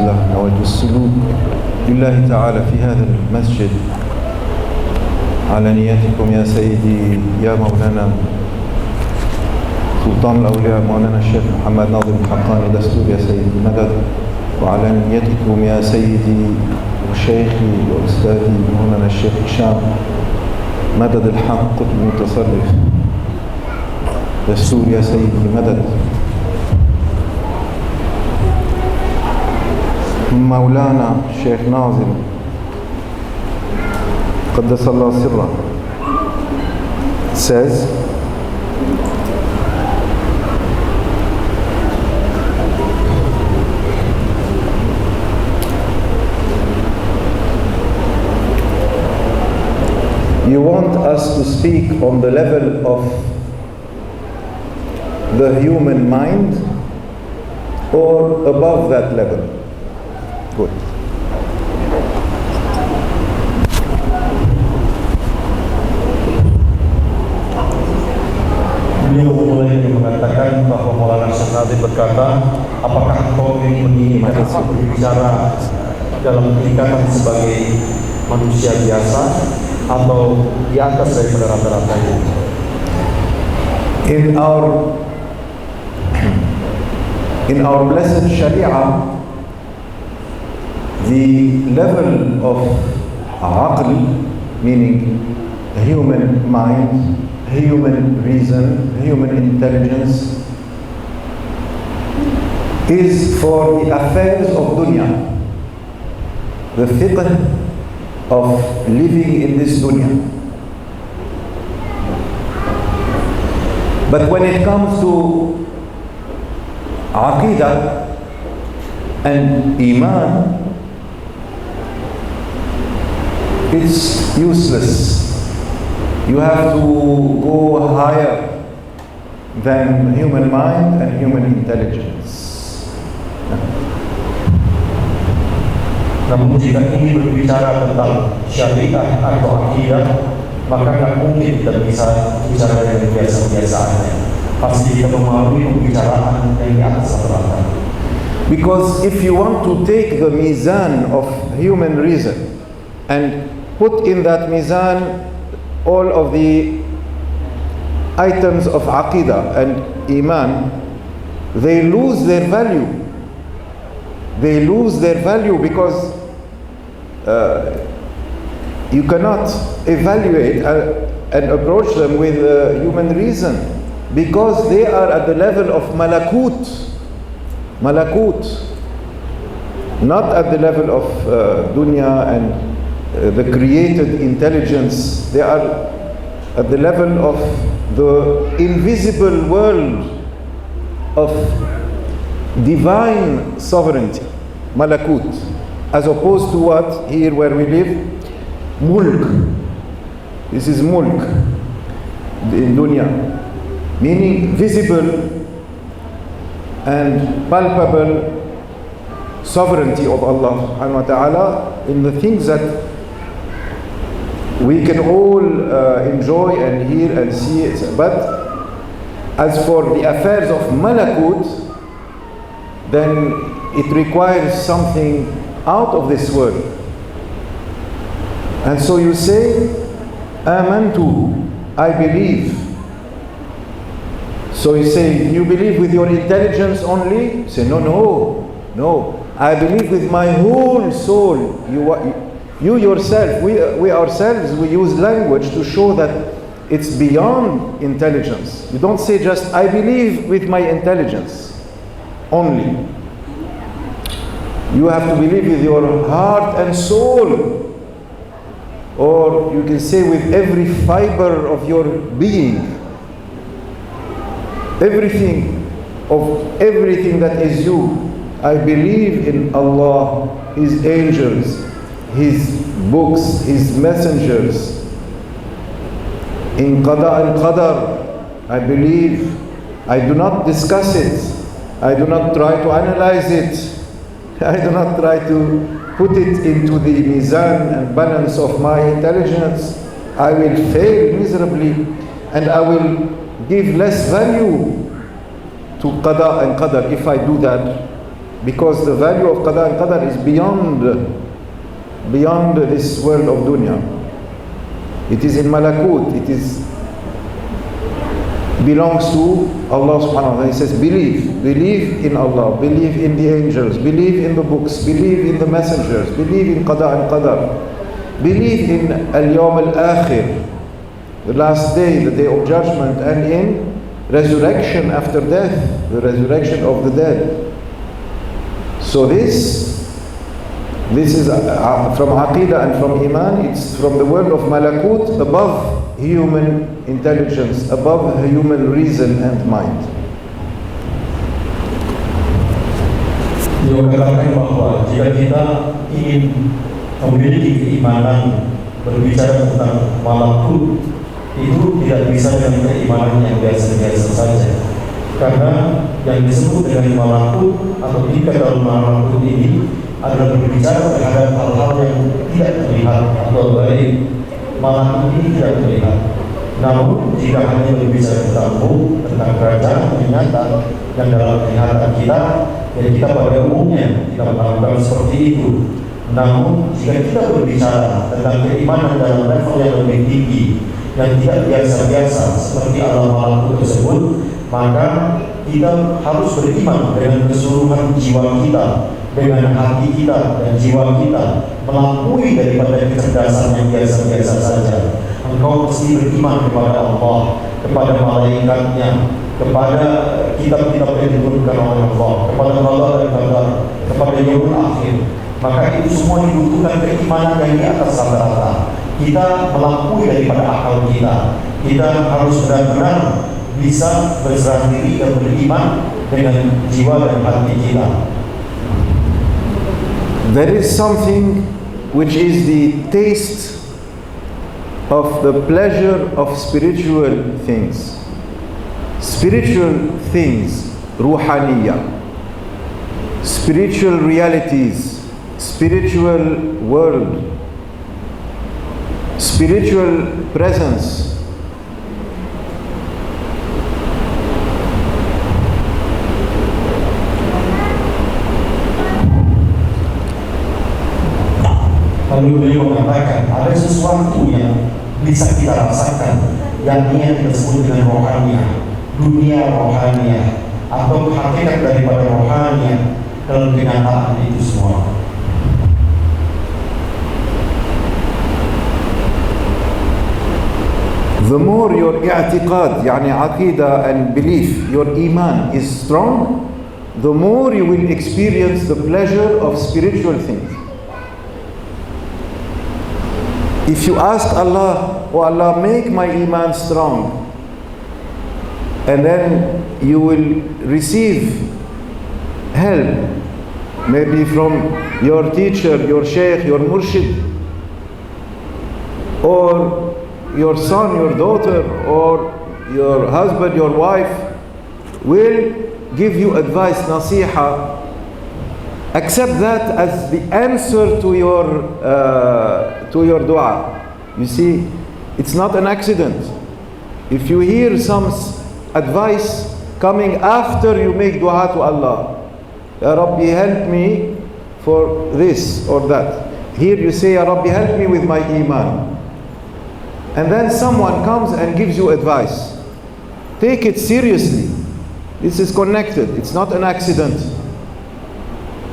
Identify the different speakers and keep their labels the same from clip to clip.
Speaker 1: الله نويت السلوك لله تعالى في هذا المسجد على نيتكم يا سيدي يا مولانا سلطان الأولياء مولانا الشيخ محمد ناظم الحقاني دستور يا سيدي مدد، وعلى نيتكم يا سيدي وشيخي وأستاذي مولانا الشيخ هشام مدد الحق قطب المتصرف دستور يا سيدي مدد، مولانا الشيخ ناظم قدس الله سره says you want us to speak on the level of the human mind or above that level? Good.
Speaker 2: Beliau mulai mengatakan bahwa Maulana Syekh Nazim berkata, apakah kau menginginkan aku berbicara dalam tingkatan sebagai manusia biasa atau di atas daripada rata-rata itu?
Speaker 1: In our blessed Sharia, the level of Haqq, meaning human mind, human reason, human intelligence, is for the affairs of dunya, the fiqh of living in this dunya. But when it comes to aqidah and iman, it's useless. You have to go higher than human mind and human intelligence.
Speaker 2: Namun jika ingin berbicara tentang syariah atau akidah, maka tak mungkin kita bisa bicara dengan biasa-biasa saja. Pasti kita melalui pembicaraan yang di atas rata-rata.
Speaker 1: Because if you want to take the mizan of human reason and put in that mizan all of the items of aqidah and iman, they lose their value. They lose their value because you cannot evaluate and approach them with human reason, because they are at the level of malakut, not at the level of dunya and the created intelligence. They are at the level of the invisible world of divine sovereignty, malakut, as opposed to what here where we live, mulk. This is mulk in dunya, meaning visible and palpable sovereignty of Allah subhanahu wa ta'ala in the things that we can all enjoy and hear and see it. But as for the affairs of malakut, then it requires something out of this world. And so you say, amantu, I believe. So you say, you believe with your intelligence only? You say, no. I believe with my whole soul. You yourself, we ourselves, we use language to show that it's beyond intelligence. You don't say just, I believe with my intelligence only. You have to believe with your heart and soul. Or you can say with every fiber of your being. Everything that is you. I believe in Allah, His angels, His books, His messengers. In Qada and Qadar, I believe. I do not discuss it. I do not try to analyze it. I do not try to put it into the mizan and balance of my intelligence. I will fail miserably, and I will give less value to Qada and Qadar if I do that. because the value of qada and qadar is beyond this world of dunya. It is in malakut, it is belongs to Allah subhanahu wa ta'ala. He says, believe in Allah, believe in the angels, believe in the books, believe in the messengers, believe in qada and qadar, believe in al-yawm al-akhir, the last day, the day of judgment, and in resurrection after death, the resurrection of the dead. So this is from Aqidah and from Iman. It's from the world of Malakut, above human intelligence, above human reason and mind.
Speaker 2: Beliau katakan bahwa jika kita ingin memiliki keimanan berbicara tentang malakut, itu tidak bisa dengan keimanan yang biasa-biasa saja. Karena yang disebut dengan malakut atau tingkat dalam malakut ini adalah berbicara terhadap hal-hal yang tidak terlihat atau baik. Malakut ini tidak terlihat. Namun jika hanya berbicara tentang ruh, tentang kerajaan nyata yang dalam penglihatan kita, dan kita pada umumnya kita melakukan seperti itu. Namun jika kita berbicara tentang keimanan dalam level yang lebih tinggi, yang tidak biasa-biasa seperti alam malakut tersebut, maka kita harus beriman dengan keseluruhan jiwa kita, dengan hati kita dan jiwa kita, melampaui daripada kecerdasan yang biasa-biasa saja. Engkau mesti beriman kepada Allah, kepada malaikatnya, kepada kitab-kitab yang diturunkan oleh Allah, kepada Allah dan Qadar, kepada yaumul akhir. Maka itu semua dibutuhkan keimanan yang di atas rata-rata. Kita melampaui daripada akal kita. Kita harus benar-benar bisa berserah diri dan beriman dengan jiwa dan hati kita.
Speaker 1: There is something which is the taste of the pleasure of spiritual things. Spiritual things, ruhaniyah, spiritual realities, spiritual world, spiritual presence.
Speaker 2: Lalu beliau mengatakan ada sesuatu yang bisa kita rasakan, yang ini disebut dengan rohaniah, dunia rohaniah, atau hakikat daripada rohaniah dalam kenyataan itu semua.
Speaker 1: The more your i'tiqad, yani aqidah and belief, your iman is strong, the more you will experience the pleasure of spiritual things. If you ask Allah, oh Allah, make my iman strong, and then you will receive help, maybe from your teacher, your shaykh, your murshid, or your son, your daughter, or your husband, your wife will give you advice, nasiha. Accept that as the answer to your dua. You see, it's not an accident. If you hear some advice coming after you make dua to Allah, Ya Rabbi, help me for this or that. Here you say, Ya Rabbi, help me with my iman. And then someone comes and gives you advice. Take it seriously. This is connected. It's not an accident.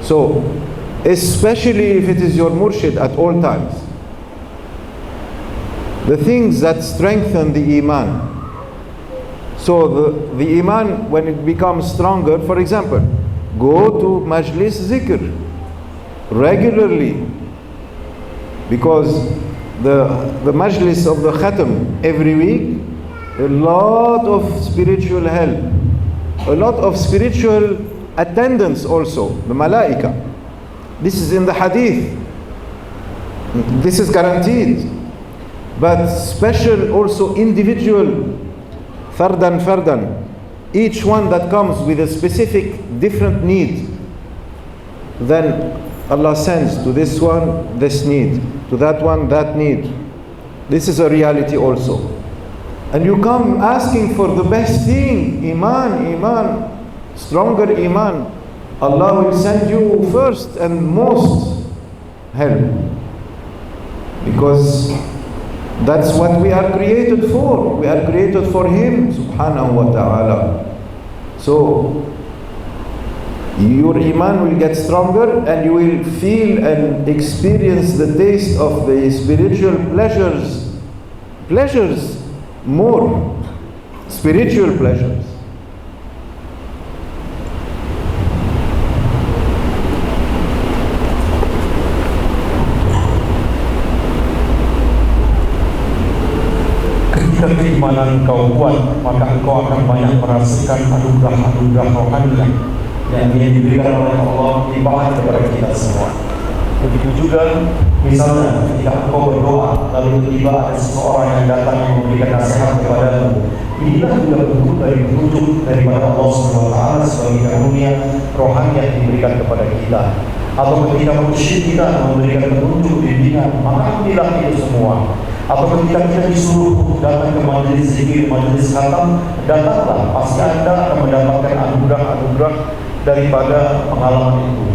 Speaker 1: So, especially if it is your murshid at all times. The things that strengthen the iman. So the iman, when it becomes stronger, for example, go to majlis zikr regularly. Because the majlis of the khatam every week, a lot of spiritual help, a lot of spiritual attendance also, the malaika. This is in the hadith. This is guaranteed. But special also individual, fardan. Each one that comes with a specific different need, then Allah sends to this one this need, to that one that need. This is a reality also. And you come asking for the best thing, iman, stronger iman. Allah will send you first and most help, because that's what we are created for. We are created for Him subhanahu wa ta'ala. So your iman will get stronger, and you will feel and experience the taste of the spiritual pleasures more, spiritual pleasures.
Speaker 2: Ketika keimanan engkau kuat, maka engkau akan banyak merasakan anugerah-anugerah rohani yang diberikan oleh Allah limpahan kepada kita semua. Begitu juga misalnya ketika engkau berdoa, lalu tiba ada seseorang yang datang yang memberikan nasihat kepadamu, inilah juga bentuk dari petunjuk daripada Allah SWT sebagai karunia rohani yang diberikan kepada kita. Atau ketika musyrik kita memberikan petunjuk bimbingan, maka ambillah itu semua. Atau ketika kita disuruh datang ke majelis zikir, majelis khatam, datanglah, pasti Anda akan mendapatkan anugerah-anugerah daripada pengalaman itu.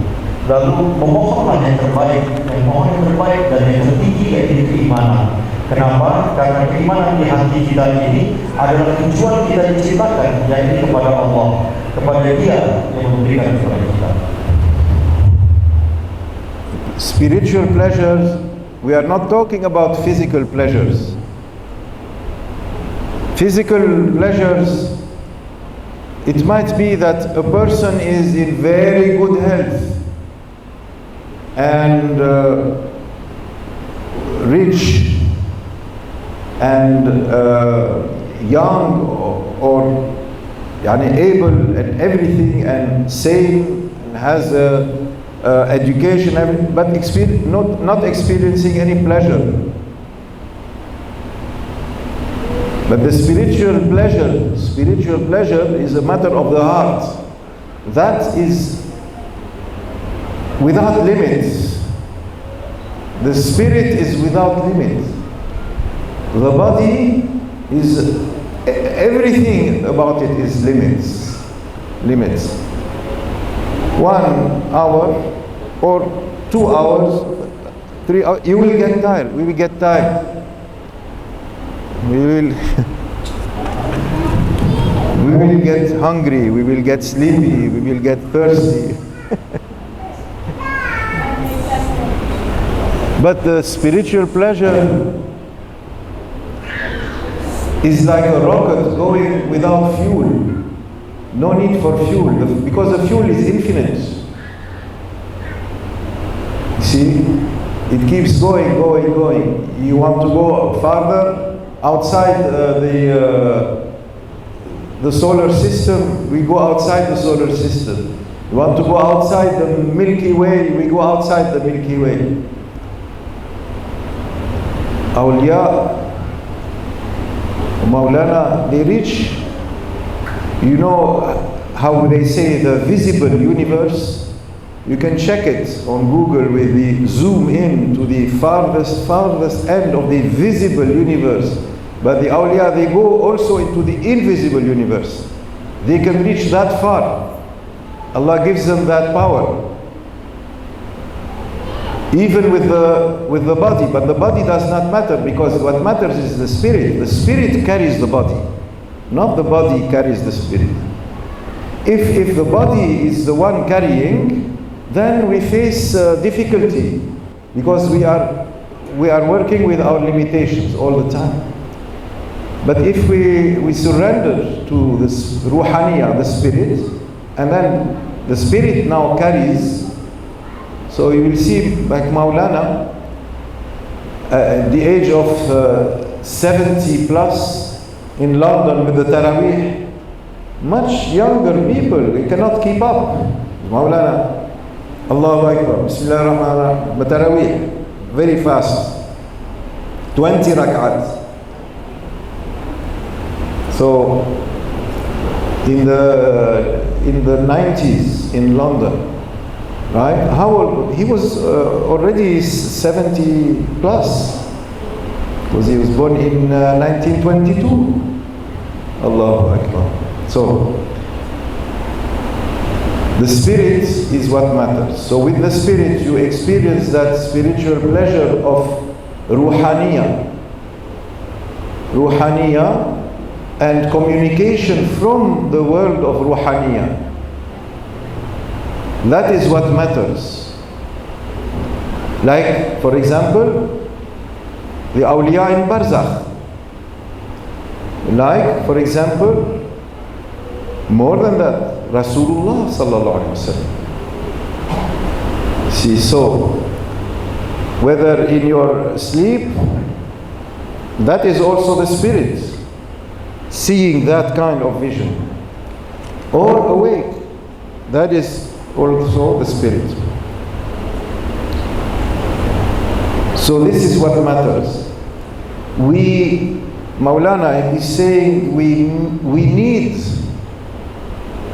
Speaker 2: Lalu memohonlah yang terbaik, dan mohon yang terbaik dan yang tertinggi yaitu keimanan. Kenapa? Karena keimanan di hati kita ini adalah tujuan kita diciptakan, yaitu kepada Allah, kepada Dia yang memberikan kepada kita.
Speaker 1: Spiritual pleasures, we are not talking about physical pleasures. Physical pleasures, it might be that a person is in very good health and rich and young or able and everything and sane and has education, but not experiencing any pleasure. But the spiritual pleasure is a matter of the heart. That is without limits. The spirit is without limits. The body is, everything about it is limits. 1 hour or 2 hours, 3 hours, you will get tired. We will get tired. We will get hungry. We will get sleepy. We will get thirsty. But the spiritual pleasure is like a rocket going without fuel. No need for fuel, because the fuel is infinite. See, it keeps going. You want to go farther outside the solar system, we go outside the solar system. You want to go outside the Milky Way, we go outside the Milky Way. Awliya, Maulana, they reach, you know how they say the visible universe? You can check it on Google with the zoom in to the farthest end of the visible universe. But the awliya, they go also into the invisible universe. They can reach that far. Allah gives them that power. Even with the body, but the body does not matter, because what matters is the spirit. The spirit carries the body, not the body carries the spirit. If the body is the one carrying, then we face difficulty, because we are working with our limitations all the time. But if we surrender to this ruhaniyah, the spirit, and then the spirit now carries. So you will see, like Maulana, at the age of 70 plus in London with the Taraweeh, much younger people, they cannot keep up. Maulana, Allahu Akbar, Bismillah ar-Rahman ar-Rahim, the Taraweeh, very fast, 20 rak'at. So in the 90s in London, right? How old? He was already 70 plus, because he was born in 1922. Allahu Akbar. So The spirit is what matters. So with the spirit you experience that spiritual pleasure of ruhaniyah. Ruhaniyah and communication from the world of ruhaniyah. That is what matters. Like, for example, the awliya in barzakh. Like, for example, more than that, Rasulullah sallallahu alaihi wasallam. See, so whether in your sleep, that is also the spirit, seeing that kind of vision, or awake, that is also the spirit. So this is what matters. Maulana is saying we need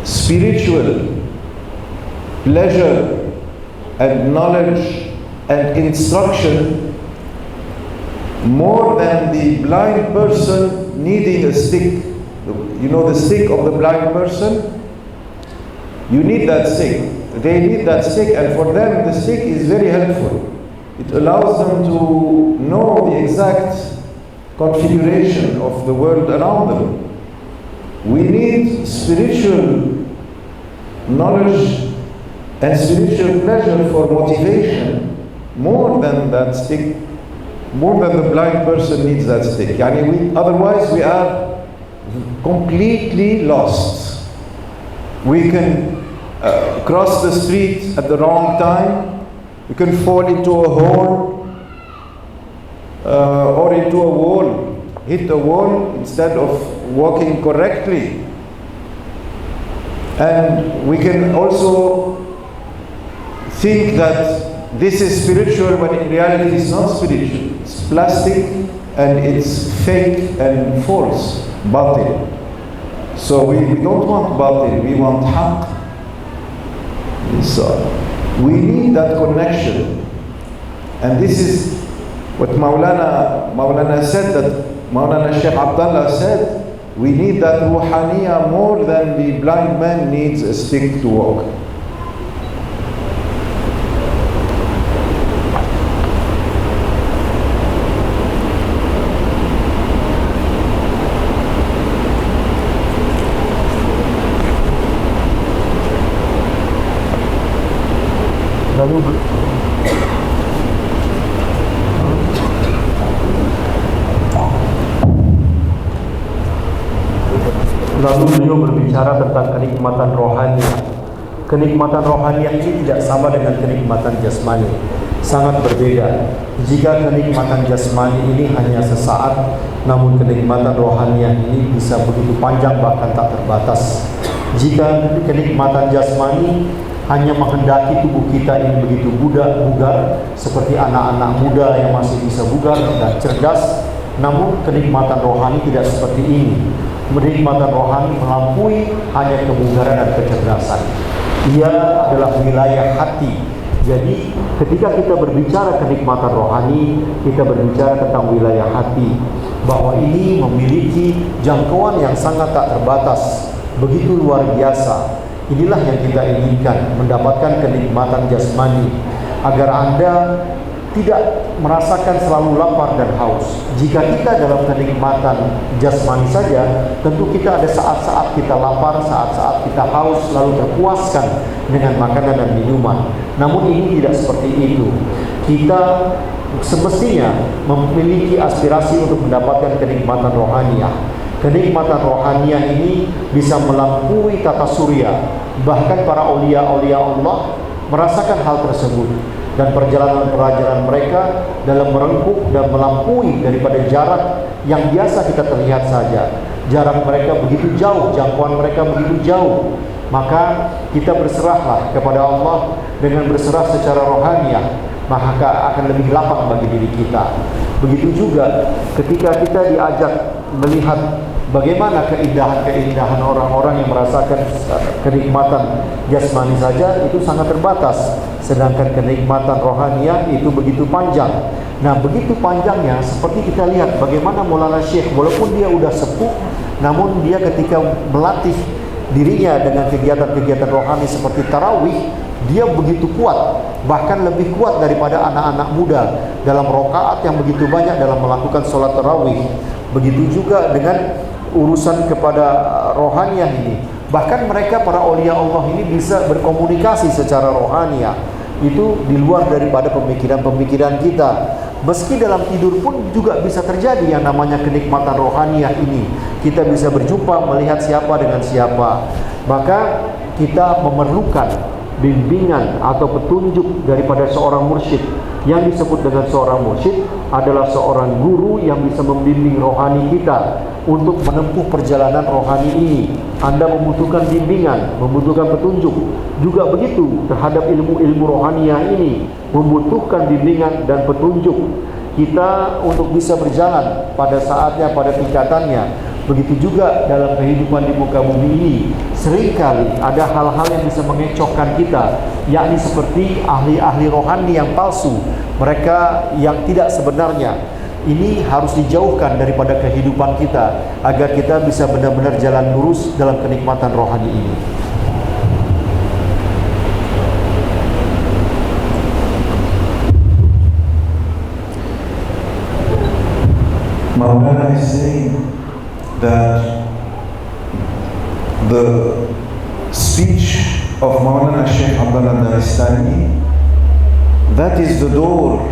Speaker 1: spiritual pleasure and knowledge and instruction more than the blind person needing a stick. You know the stick of the blind person? You need that stick. They need that stick, and for them the stick is very helpful. It allows them to know the exact configuration of the world around them. We need spiritual knowledge and spiritual pleasure for motivation more than that stick, more than the blind person needs that stick. Otherwise we are completely lost. We can cross the street at the wrong time. We can fall into a hole or into a wall, hit a wall instead of walking correctly. And we can also think that this is spiritual when in reality it's not spiritual. It's plastic and it's fake and false, batil. So we don't want batil, we want haqq. So we need that connection. And this is what Maulana said, that Maulana Shaykh Abdullah said, we need that ruhaniyah more than the blind man needs a stick to walk.
Speaker 2: Lalu beliau berbicara tentang kenikmatan rohaniah. Kenikmatan rohaniah ini tidak sama dengan kenikmatan jasmani, sangat berbeda. Jika kenikmatan jasmani ini hanya sesaat, namun kenikmatan rohaniah ini bisa begitu panjang, bahkan tak terbatas. Jika kenikmatan jasmani hanya menghendaki tubuh kita ini begitu bugar, seperti anak-anak muda yang masih bisa bugar dan cerdas, namun kenikmatan rohani tidak seperti ini. Kenikmatan rohani melampaui hanya kebugaran dan kecerdasan. Ia adalah wilayah hati. Jadi ketika kita berbicara kenikmatan rohani, kita berbicara tentang wilayah hati, bahwa ini memiliki jangkauan yang sangat tak terbatas, begitu luar biasa. Inilah yang kita inginkan, mendapatkan kenikmatan jasmani, agar Anda tidak merasakan selalu lapar dan haus. Jika kita dalam kenikmatan jasmani saja, tentu kita ada saat-saat kita lapar, saat-saat kita haus, lalu terpuaskan dengan makanan dan minuman. Namun ini tidak seperti itu. Kita semestinya memiliki aspirasi untuk mendapatkan kenikmatan rohaniah. Kenikmatan rohaniah ini bisa melampaui tata surya. Bahkan para aulia-aulia Allah merasakan hal tersebut. Dan perjalanan mereka dalam merengkuh dan melampaui daripada jarak yang biasa kita terlihat saja. Jarak mereka begitu jauh, jangkauan mereka begitu jauh. Maka kita berserahlah kepada Allah dengan berserah secara rohaniah, maka akan lebih lapang bagi diri kita. Begitu juga ketika kita diajak melihat bagaimana keindahan-keindahan orang-orang yang merasakan kenikmatan jasmani saja, itu sangat terbatas. Sedangkan kenikmatan rohaniah itu begitu panjang. Nah, begitu panjangnya seperti kita lihat bagaimana Maulana Syekh, walaupun dia udah sepuh, namun dia ketika melatih dirinya dengan kegiatan-kegiatan rohani seperti tarawih, dia begitu kuat, bahkan lebih kuat daripada anak-anak muda dalam rakaat yang begitu banyak dalam melakukan sholat tarawih. Begitu juga dengan urusan kepada rohaniah ini. Bahkan mereka para aulia Allah ini bisa berkomunikasi secara rohaniah. Itu di luar daripada pemikiran-pemikiran kita. Meski dalam tidur pun juga bisa terjadi yang namanya kenikmatan rohaniah ini. Kita bisa berjumpa, melihat siapa dengan siapa. Maka kita memerlukan bimbingan atau petunjuk daripada seorang mursyid. Yang disebut dengan seorang mursyid adalah seorang guru yang bisa membimbing rohani kita untuk menempuh perjalanan rohani ini. Anda membutuhkan bimbingan, membutuhkan petunjuk. Juga begitu terhadap ilmu-ilmu rohaniah ini, membutuhkan bimbingan dan petunjuk kita untuk bisa berjalan pada saatnya, pada tingkatannya. Begitu juga dalam kehidupan di muka bumi ini, seringkali ada hal-hal yang bisa mengecohkan kita, yakni seperti ahli-ahli rohani yang palsu, mereka yang tidak sebenarnya. Ini harus dijauhkan daripada kehidupan kita agar kita bisa benar-benar jalan lurus dalam kenikmatan rohani ini.
Speaker 1: Maulana is saying that the speech of Maulana Shaykh Abdullah Daristani, that is the door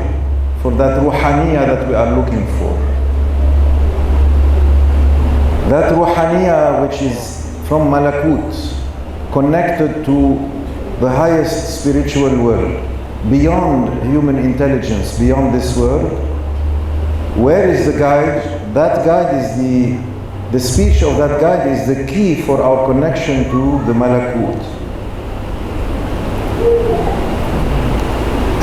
Speaker 1: for that ruhaniyah that we are looking for. That ruhaniyah which is from Malakut, connected to the highest spiritual world, beyond human intelligence, beyond this world. Where is the guide? That guide is the speech of that guide is the key for our connection to the Malakut.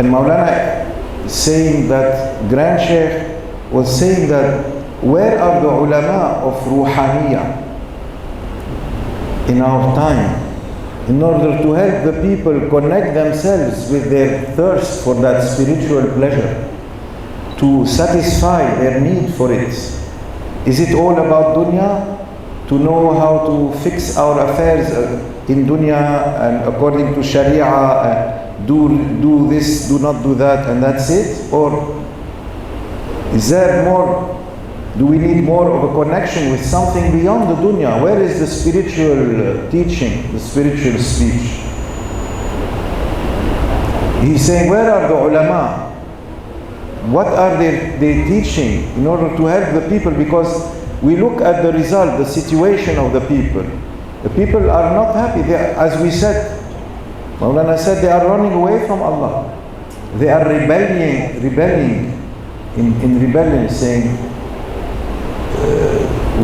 Speaker 1: And Maulana saying that, Grand Sheikh was saying that, where are the ulama of Ruhaniyah in our time, in order to help the people connect themselves with their thirst for that spiritual pleasure, to satisfy their need for it? Is it all about dunya? To know how to fix our affairs in dunya and according to sharia, do this, do not do that, and that's it? Or is there more? Do we need more of a connection with something beyond the dunya? Where is the spiritual teaching, the spiritual speech? He's saying, where are the ulama? What are they teaching in order to help the people? Because we look at the result, the situation of the people. The people are not happy. As we said, Maulana said, they are running away from Allah. They are rebelling in rebellion, saying,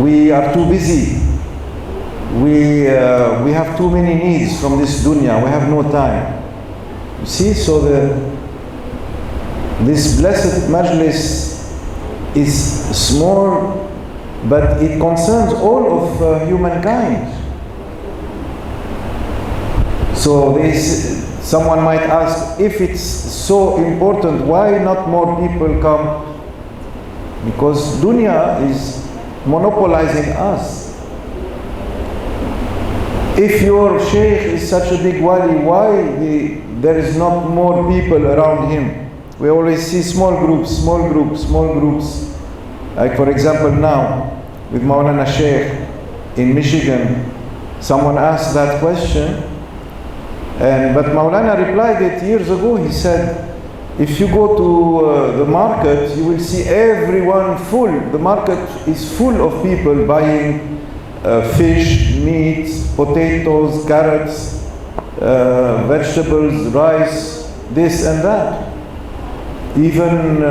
Speaker 1: we are too busy. We have too many needs from this dunya. We have no time. You see, so this blessed majlis is small, but it concerns all of humankind. So someone might ask, if it's so important, why not more people come? Because dunya is monopolizing us. If your sheikh is such a big wali, why there is not more people around him? We always see small groups. Like for example now, with Maulana Shaykh in Michigan, someone asked that question, but Maulana replied it years ago. He said, if you go to the market, you will see everyone full. The market is full of people buying fish, meat, potatoes, carrots, vegetables, rice, this and that. Even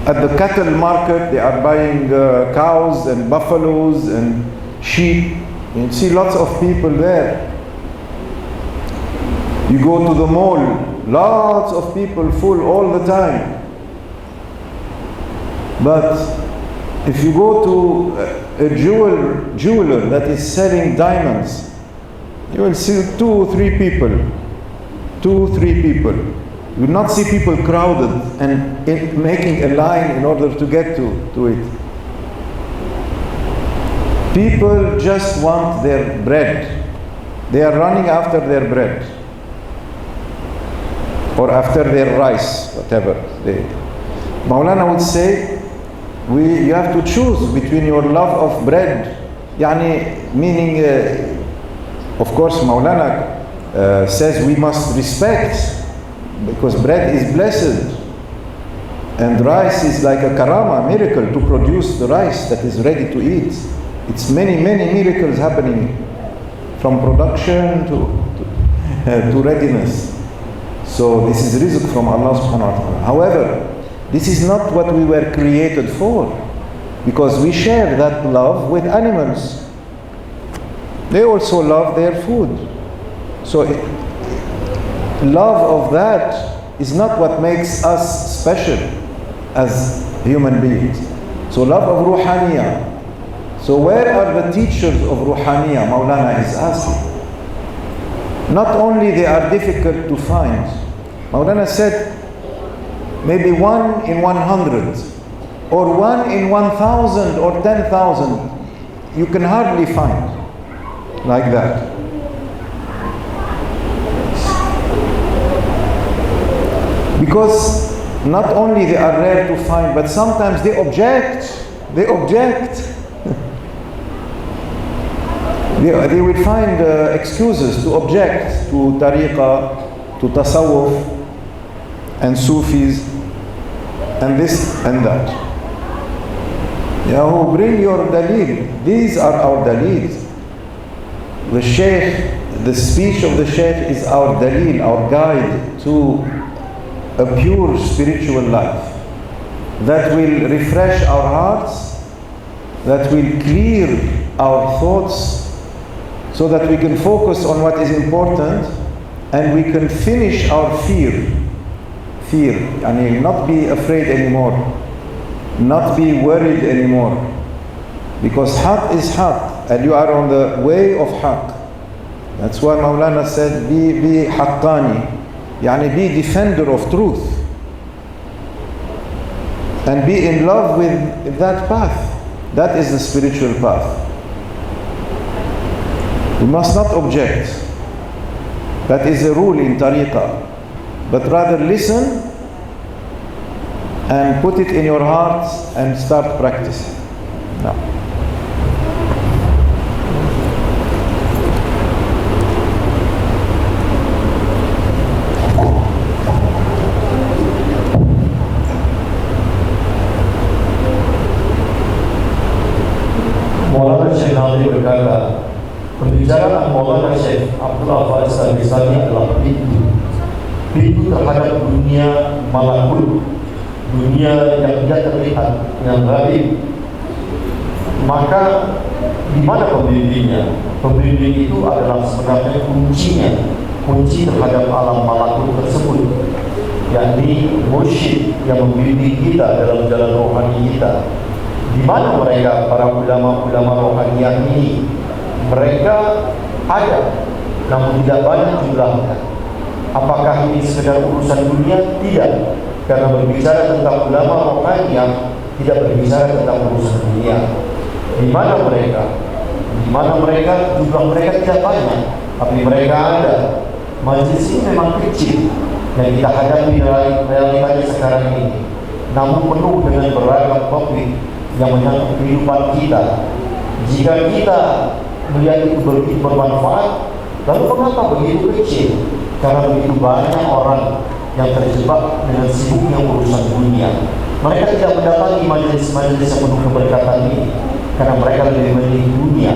Speaker 1: at the cattle market, they are buying cows and buffaloes and sheep. You see lots of people there. You go to the mall, lots of people full all the time. But if you go to a jeweler that is selling diamonds, you will see 2 or 3 people. 2 or 3 people. You will not see people crowded and making a line in order to get to it. People just want their bread. They are running after their bread, or after their rice, whatever. Maulana would say, you have to choose between your love of bread, meaning, of course, Maulana says we must respect, because bread is blessed, and rice is like a karama, miracle, to produce the rice that is ready to eat. It's many miracles happening, from production to readiness. So this is rizq from Allah subhanahu wa ta'ala. However, this is not what we were created for, because we share that love with animals. They also love their food. So love of that is not what makes us special as human beings. So love of ruhaniyah. So where are the teachers of ruhaniyah? Maulana is asking. Not only they are difficult to find. Maulana said maybe 1 in 100 or 1 in 1,000 or 10,000 you can hardly find like that. Because not only they are rare to find, but sometimes they object. They will find excuses to object to tariqah, to tasawwuf and Sufis and this and that. Yahu, bring your dalil. These are our dalils. The Shaykh, the speech of the Shaykh is our dalil, our guide to a pure spiritual life that will refresh our hearts, that will clear our thoughts, so that we can focus on what is important and we can finish our fear. Not be afraid anymore, not be worried anymore, because Haqq is Haqq and you are on the way of Haqq. That's why Maulana said, be haqqani, be defender of truth and be in love with that path. That is the spiritual path. We must not object. That is a rule in tariqah. But rather listen and put it in your heart and start practicing. Now.
Speaker 2: Maulana Shaykh Gibril berkata, pembicaraan Maulana Shaykh Abdullah Faris Al-Misani adalah pintu terhadap dunia malakut, dunia yang tidak terlihat, yang gaib. Maka di mana pembimbingnya? Pembimbing itu adalah sebenarnya kunci terhadap alam malakut tersebut, yakni mursyid yang membimbing kita dalam jalan rohani kita. Di mana mereka, para ulama-ulama rohaniyah ini? Mereka ada, namun tidak banyak jumlahnya. Apakah ini sekedar urusan dunia? Tidak. Karena berbicara tentang ulama rohaniyah tidak berbicara tentang urusan dunia. Di mana mereka? Di mana mereka? Jumlah mereka tidak banyak, tapi mereka ada. Majelis ini memang kecil yang kita hadapi realitanya sekarang ini, namun penuh dengan beragam topik yang menyangkut kehidupan kita. Jika kita melihat itu begitu bermanfaat, lalu mengapa begitu kecil? Karena begitu banyak orang yang terjebak dengan sibuknya urusan dunia. Mereka tidak mendatangi majelis-majelis yang penuh keberkatan ini karena mereka lebih memilih dunia.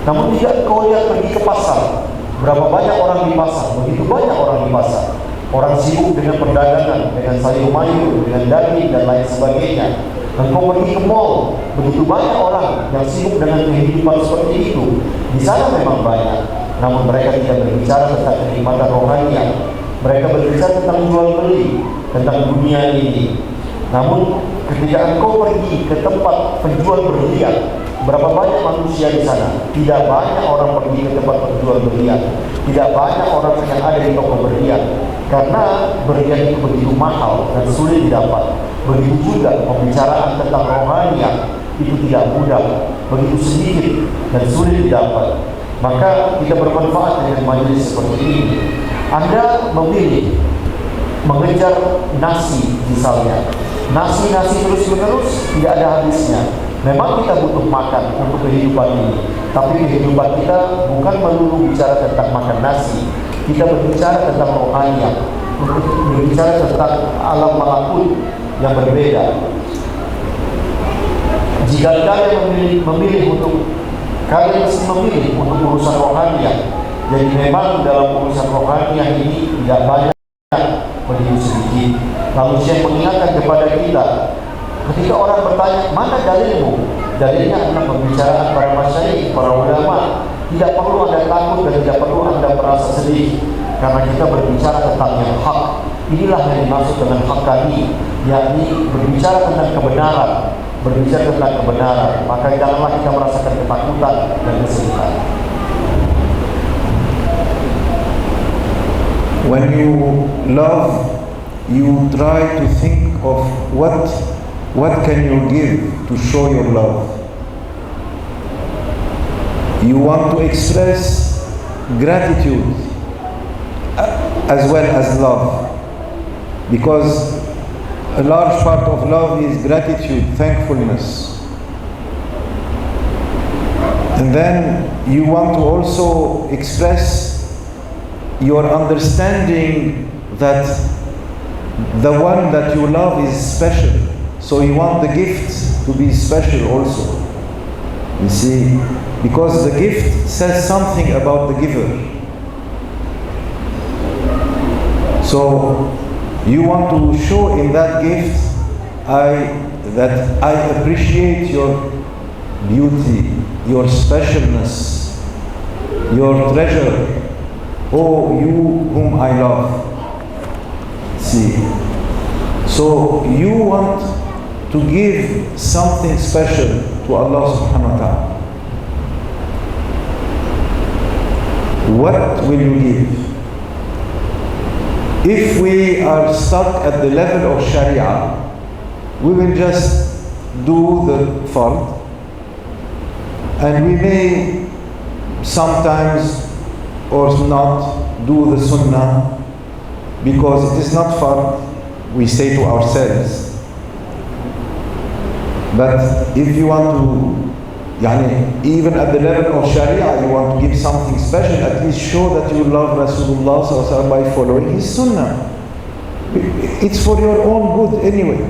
Speaker 2: Namun tidak kau lihat pergi ke pasar, berapa banyak orang di pasar? Begitu banyak orang di pasar. Orang sibuk dengan perdagangan, dengan sayur mayur, dengan daging dan lain sebagainya. Dan kau pergi ke mall, begitu banyak orang yang sibuk dengan kehidupan seperti itu. Di sana memang banyak, namun mereka tidak berbicara tentang kenikmatan rohaninya. Mereka berbicara tentang jual beli, tentang dunia ini. Namun ketika engkau pergi ke tempat penjual berlian, berapa banyak manusia di sana? Tidak banyak orang pergi ke tempat penjual berlian. Tidak banyak orang yang ada di toko berlian. Karena berlian itu begitu mahal dan sulit didapat. Begitu juga pembicaraan tentang rohaniah itu tidak mudah, begitu sedikit dan sulit didapat. Maka kita bermanfaat dengan majelis seperti ini. Anda memilih mengejar nasi misalnya, nasi terus menerus tidak ada habisnya. Memang kita butuh makan untuk kehidupan ini, tapi kehidupan kita bukan melulu bicara tentang makan nasi. Kita berbicara tentang rohaniah, berbicara tentang alam malakut yang berbeda. Jika kalian memilih untuk kalian mesti memilih untuk urusan rohaniah. Jadi memang dalam urusan rohaniah ini tidak banyak, begitu sedikit. Lalu Syekh mengingatkan kepada kita, ketika orang bertanya, mana dalilmu? Dalilnya adalah pembicaraan para masyayikh, para ulama. Tidak perlu Anda takut dan tidak perlu Anda merasa sedih, karena kita berbicara tentang yang hak. Inilah yang dimaksud dengan hak tadi, yakni berbicara tentang kebenaran. Berbicara tentang kebenaran, maka janganlah kita merasakan ketakutan dan kesedihan.
Speaker 1: When you love, you try to think of what can you give to show your love. You want to express gratitude as well as love, because a large part of love is gratitude, thankfulness. And then you want to also express your understanding that the one that you love is special. So you want the gift to be special also. You see, because the gift says something about the giver. So you want to show in that gift that I appreciate your beauty, your specialness, your treasure, oh you whom I love. See, so you want to give something special to Allah subhanahu wa ta'ala. What will you give? If we are stuck at the level of Sharia, we will just do the fard, and we may sometimes or not do the sunnah, because it is not fard, we say to ourselves. But if you want to, even at the level of Sharia, you want to give something special, at least show that you love Rasulullah sallallahu alaihi wasallam by following his sunnah. It's for your own good anyway.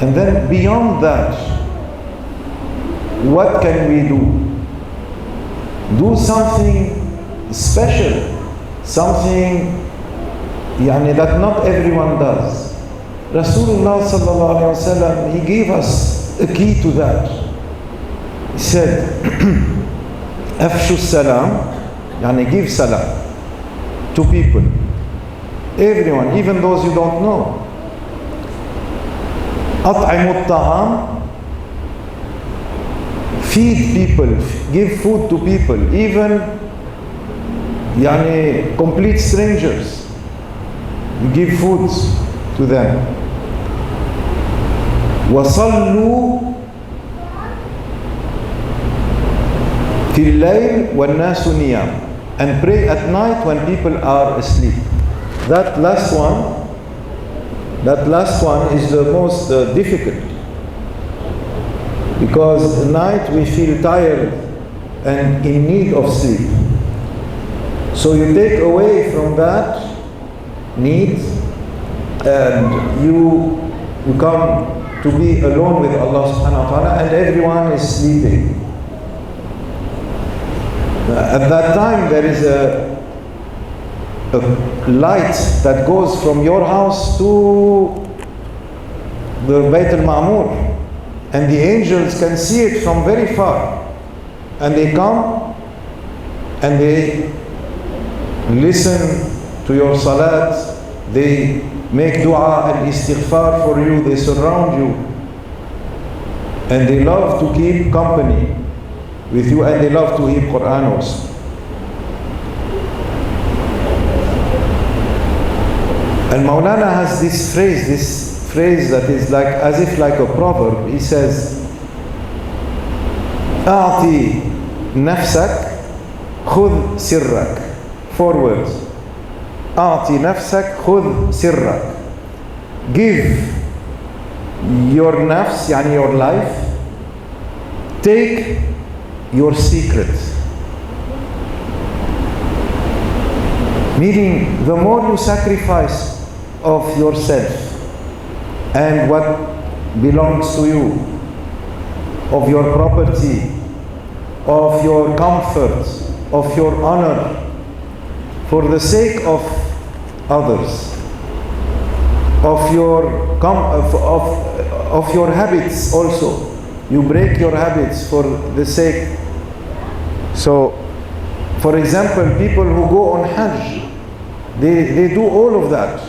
Speaker 1: And then beyond that, what can we do? Do something special, something that not everyone does. Rasulullah sallallahu alaihi wasallam, he gave us a key to that. He said, Afshu salam, give salam to people, everyone, even those you don't know. At'imut ta'am, feed people, give food to people, even complete strangers, you give food to them. Wasallu fil layl wan nasu niyam, and pray at night when people are asleep. That last one is the most difficult, because at night we feel tired and in need of sleep. So you take away from that need and you come to be alone with Allah subhanahu wa ta'ala, and everyone is sleeping. At that time there is a light that goes from your house to the Bayt al-Ma'mur, and the angels can see it from very far, and they come and they listen to your salat, they make dua and istighfar for you, they surround you, and they love to keep company with you, and they love to hear Quran also. And Maulana has this phrase that is as if like a proverb. He says, أعطي نفسك خذ سرك. 4 words. أعطي نفسك خذ سرك. Give your nafs, يعني your life. Take your secret. Meaning, the more you sacrifice of yourself and what belongs to you, of your property, of your comfort, of your honor, for the sake of others, of your habits also. You break your habits for the sake. So, for example, people who go on Hajj, they do all of that.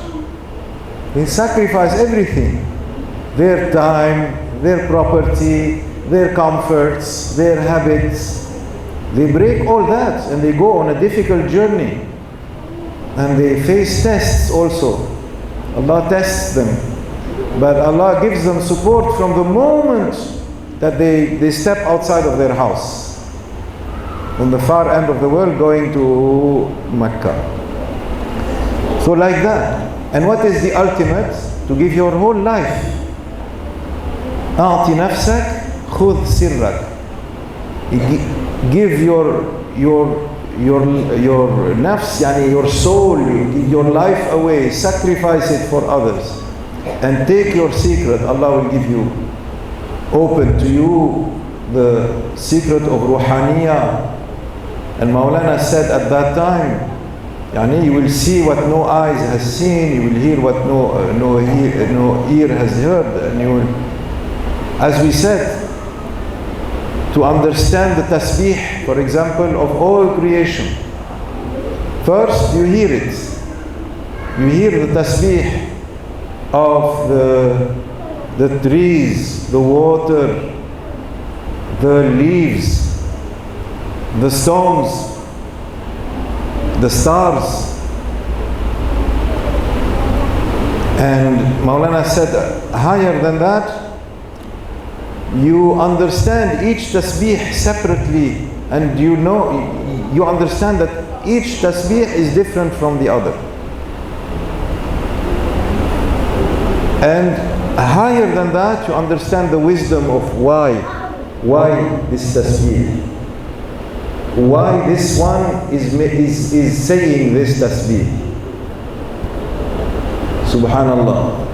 Speaker 1: They sacrifice everything. Their time, their property, their comforts, their habits. They break all that and they go on a difficult journey. And they face tests also. Allah tests them. But Allah gives them support from the moment that they step outside of their house. On the far end of the world going to Mecca. So like that. And what is the ultimate? To give your whole life. أعطي نفسك خذ سرك. Give your nafs, yani your soul, give your life away, sacrifice it for others, and take your secret. Allah will give you, open to you the secret of ruhaniyah. And Maulana said at that time, yani you will see what no eyes has seen, you will hear what no ear has heard, and you will, as we said, to understand the tasbih, for example, of all creation. First, you hear it. You hear the tasbih of the trees, the water, the leaves, the stones, the stars. And Maulana said, higher than that, you understand each tasbih separately, and you understand that each tasbih is different from the other. And higher than that, you understand the wisdom of why this tasbih, why this one is saying this tasbih. Subhanallah.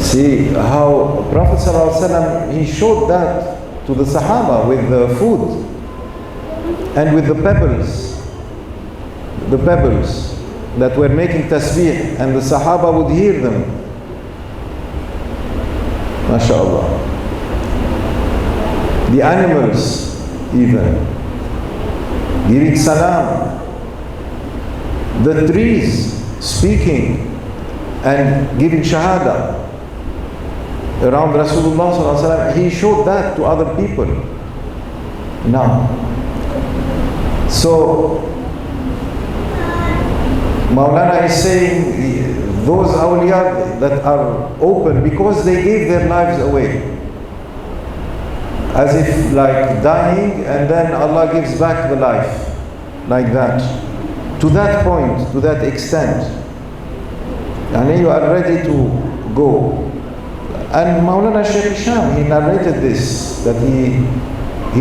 Speaker 1: See how Prophet ﷺ, he showed that to the Sahaba with the food and with the pebbles that were making tasbih, and the Sahaba would hear them. MashaAllah. The animals even giving salam, the trees speaking and giving shahada around Rasulullah sallallahu alaihi wasallam. He showed that to other people. Now, so Maulana is saying those awliya that are open because they gave their lives away, as if like dying, and then Allah gives back the life, like that, to that point, to that extent, and you are ready to go. And Maulana Shaykh Hisham, he narrated this, that he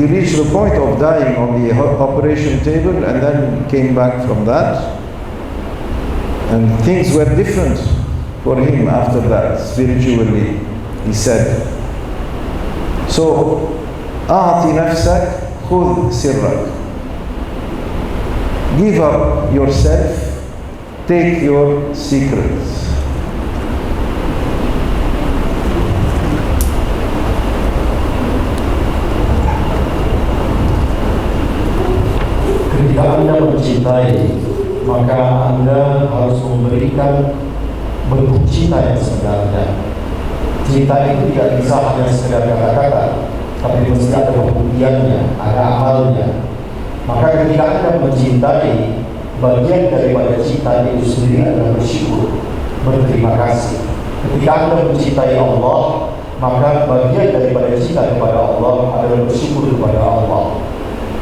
Speaker 1: reached the point of dying on the operation table, and then came back from that, and things were different for him after that, spiritually, he said. So, أعطي نفسك خذ سرك. Give up yourself, take your secrets.
Speaker 2: Ketika Anda mencintai, maka Anda harus memberikan bentuk cinta yang sebenarnya. Cinta itu tidak bisa hanya sekedar kata-kata, tapi mesti ada pembuktiannya, ada amalnya. Maka ketika Anda mencintai, bagian daripada cinta itu sendiri adalah bersyukur, berterima kasih. Ketika Anda mencintai Allah, Maka bagian daripada cinta kepada Allah adalah bersyukur kepada Allah.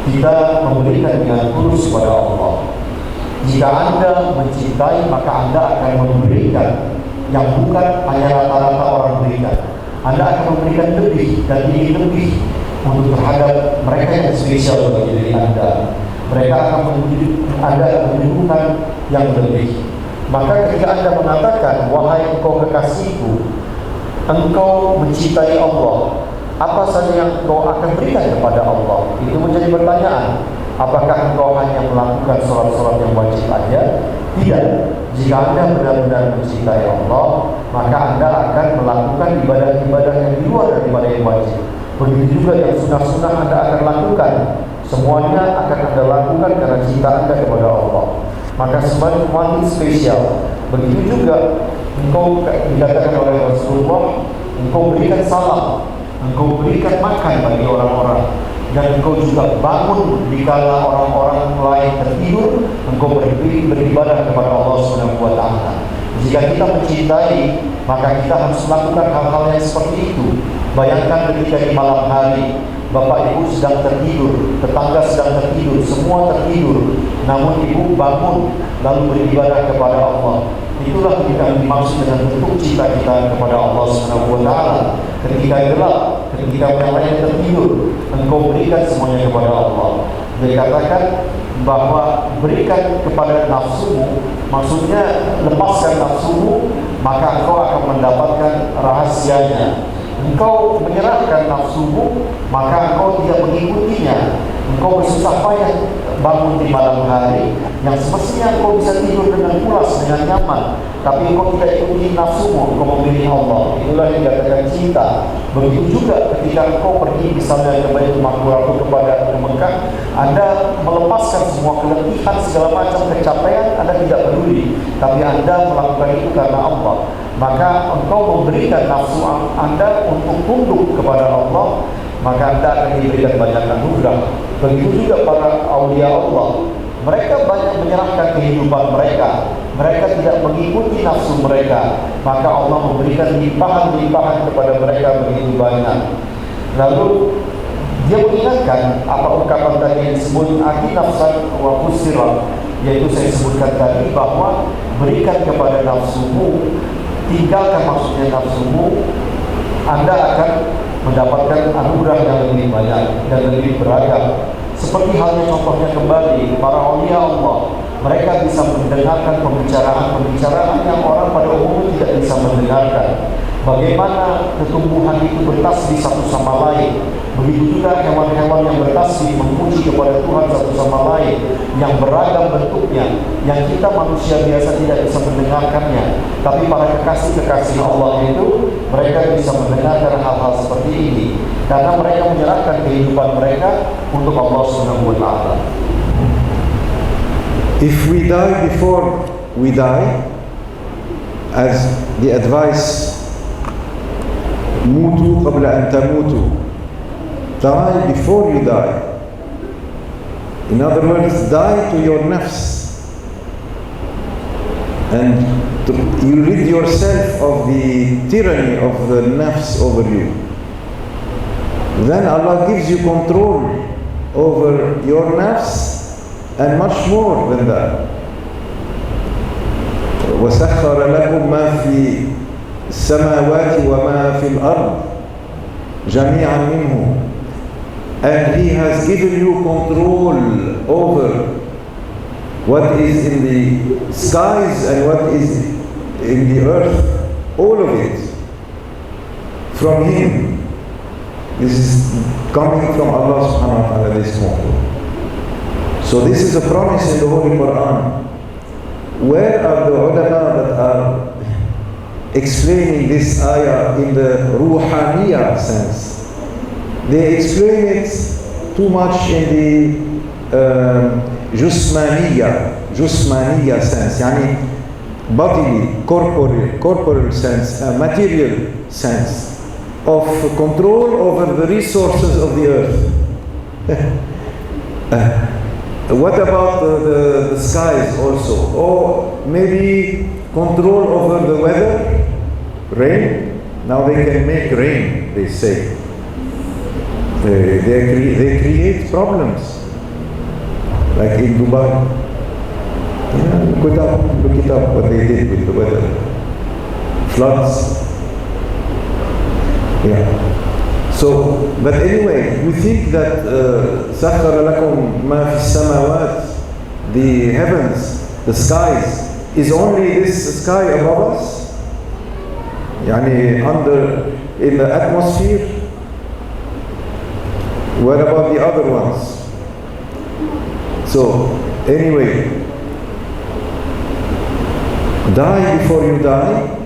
Speaker 2: Kita memberikan dengan tulus kepada Allah. Jika Anda mencintai, maka Anda akan memberikan yang bukan hanya rata-rata orang berikan. Anda akan memberikan lebih dan ingin lebih untuk terhadap mereka yang spesial bagi diri Anda. Mereka akan menunjukkan yang lebih. Maka ketika Anda mengatakan, wahai engkau kekasihku, engkau mencintai Allah, apa saja yang engkau akan berikan kepada Allah? Itu menjadi pertanyaan. Apakah engkau hanya melakukan sholat-sholat yang wajib aja? Tidak. Jika Anda benar-benar mencintai Allah, maka Anda akan melakukan ibadah-ibadah yang di luar daripada yang wajib. Begitu juga yang sunnah-sunnah Anda akan lakukan. Semuanya akan Anda lakukan karena cinta Anda kepada Allah. Maka semakin spesial. Begitu juga engkau dikatakan oleh Rasulullah, engkau berikan salam, engkau berikan makan bagi orang-orang, dan engkau juga bangun dikala orang-orang lain tertidur, engkau beribadah kepada Allah Subhanahu wa taala. Jika kita mencintai, maka kita harus melakukan hal-hal yang seperti itu. Bayangkan ketika di malam hari, bapak ibu sedang tertidur, tetangga sedang tertidur, semua tertidur, namun ibu bangun lalu beribadah kepada Allah. Itulah yang dimaksud dengan bentuk cinta kita kepada Allah Subhanahu wa taala. Ketika gelap, ketika yang lain tertidur, engkau berikan semuanya kepada Allah. Dikatakan bahwa berikan kepada nafsumu, maksudnya lepaskan nafsumu, maka engkau akan mendapatkan rahasianya. Engkau menyerahkan nafsumu, maka engkau tidak mengikutinya. Engkau bersusah payah bangun di malam hari, yang semestinya engkau bisa tidur dengan pulas, dengan nyaman, tapi engkau tidak ikuti nafsumu, engkau memilih Allah. Itulah yang dikatakan cinta. Begitu juga ketika engkau pergi misalnya ke Baitul Maqdis atau ke Mekah, Anda melepaskan semua keletihan, segala macam pencapaian, Anda tidak peduli, tapi Anda melakukan itu karena Allah. Maka engkau memberikan nafsu Anda untuk tunduk kepada Allah, maka Anda akan diberikan banyak anugerah. Begitu juga para aulia Allah, mereka banyak menyerahkan kehidupan mereka, mereka tidak mengikuti nafsu mereka, maka Allah memberikan limpahan-limpahan kepada mereka begitu banyak. Lalu dia mengingatkan apa ungkapan tadi yang disebut aki nafsan wa kusirat, yaitu saya sebutkan tadi bahwa berikan kepada nafsumu, tinggalkan maksudnya nafsumu, Anda akan mendapatkan anugerah yang lebih banyak dan lebih beragam. Seperti halnya contohnya kembali para aulia Allah, mereka bisa mendengarkan pembicaraan yang orang pada umumnya tidak bisa mendengarkan. Bagaimana ketumbuhan itu bertasbih satu sama lain. Begitu juga hewan-hewan yang bertasbih memuji kepada Tuhan satu sama lain, yang beragam bentuknya, yang kita manusia biasa tidak bisa mendengarkannya. Tapi para kekasih-kekasih Allah itu, mereka bisa mendengarkan hal-hal seperti ini, karena mereka menyerahkan kehidupan mereka untuk Allah Subhanahu wa taala.
Speaker 1: If we die before we die, as the advice, mutu qabla an tamutu, die before you die. In other words, die to your nafs, and you rid yourself of the tyranny of the nafs over you. Then Allah gives you control over your nafs and much more than that. وَسَخَّرَ لَكُمْ مَا فِي السَّمَاوَاتِ وَمَا فِي الْأَرْضِ جَمِيعًا مِنْهُ. And He has given you control over what is in the skies and what is in the earth, all of it, from Him. This is coming from Allah subhanahu wa ta'ala, this control. So this is a promise in the Holy Quran. Where are the ulama that are explaining this ayah in the ruhaniya sense? They explain it too much in the jusmaniya sense, yani bodily, corporeal sense, material sense of control over the resources of the earth. What about the skies also? Or maybe control over the weather, rain, Now they can make rain, they say. They create problems. Like in Dubai. Yeah, look it up what they did with the weather. Floods. Yeah. So, but anyway, we think that سَخَّرَ لَكُمْ مَا فِي السَّمَاوَاتِ, the heavens, the skies, is only this sky above us? Yani in the atmosphere? What about the other ones? So, anyway, die before you die,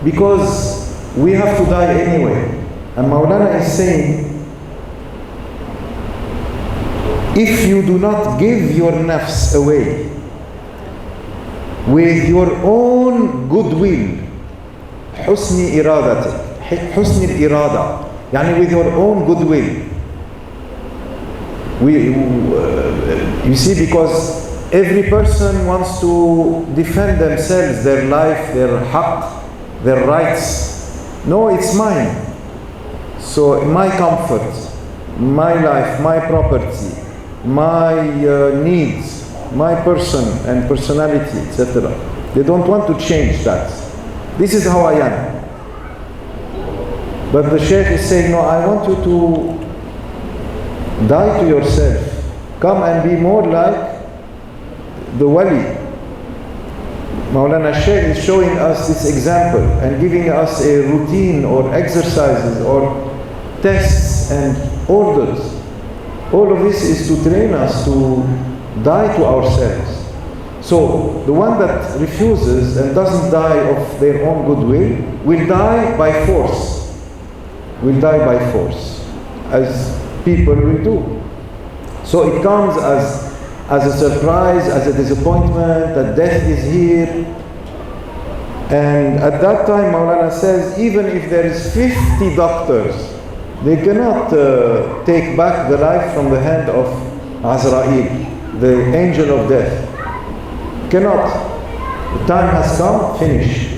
Speaker 1: because we have to die anyway. And Maulana is saying, if you do not give your nafs away with your own goodwill, husni irada, yani with your own goodwill. You see, because every person wants to defend themselves, their life, their haqq, their rights. No, it's mine. So my comfort, my life, my property, my needs, my person and personality, etc. They don't want to change that. This is how I am. But the Shaykh is saying, no, I want you to die to yourself. Come and be more like the wali. Maulana Shaykh is showing us this example and giving us a routine or exercises or tests and orders. All of this is to train us to die to ourselves. So the one that refuses and doesn't die of their own goodwill will die by force. Will die by force, as people will do. So it comes as a surprise, as a disappointment, that death is here. And at that time, Maulana says, even if there is 50 doctors, they cannot take back the life from the hand of Azrael, the angel of death. Cannot. The time has come, finish.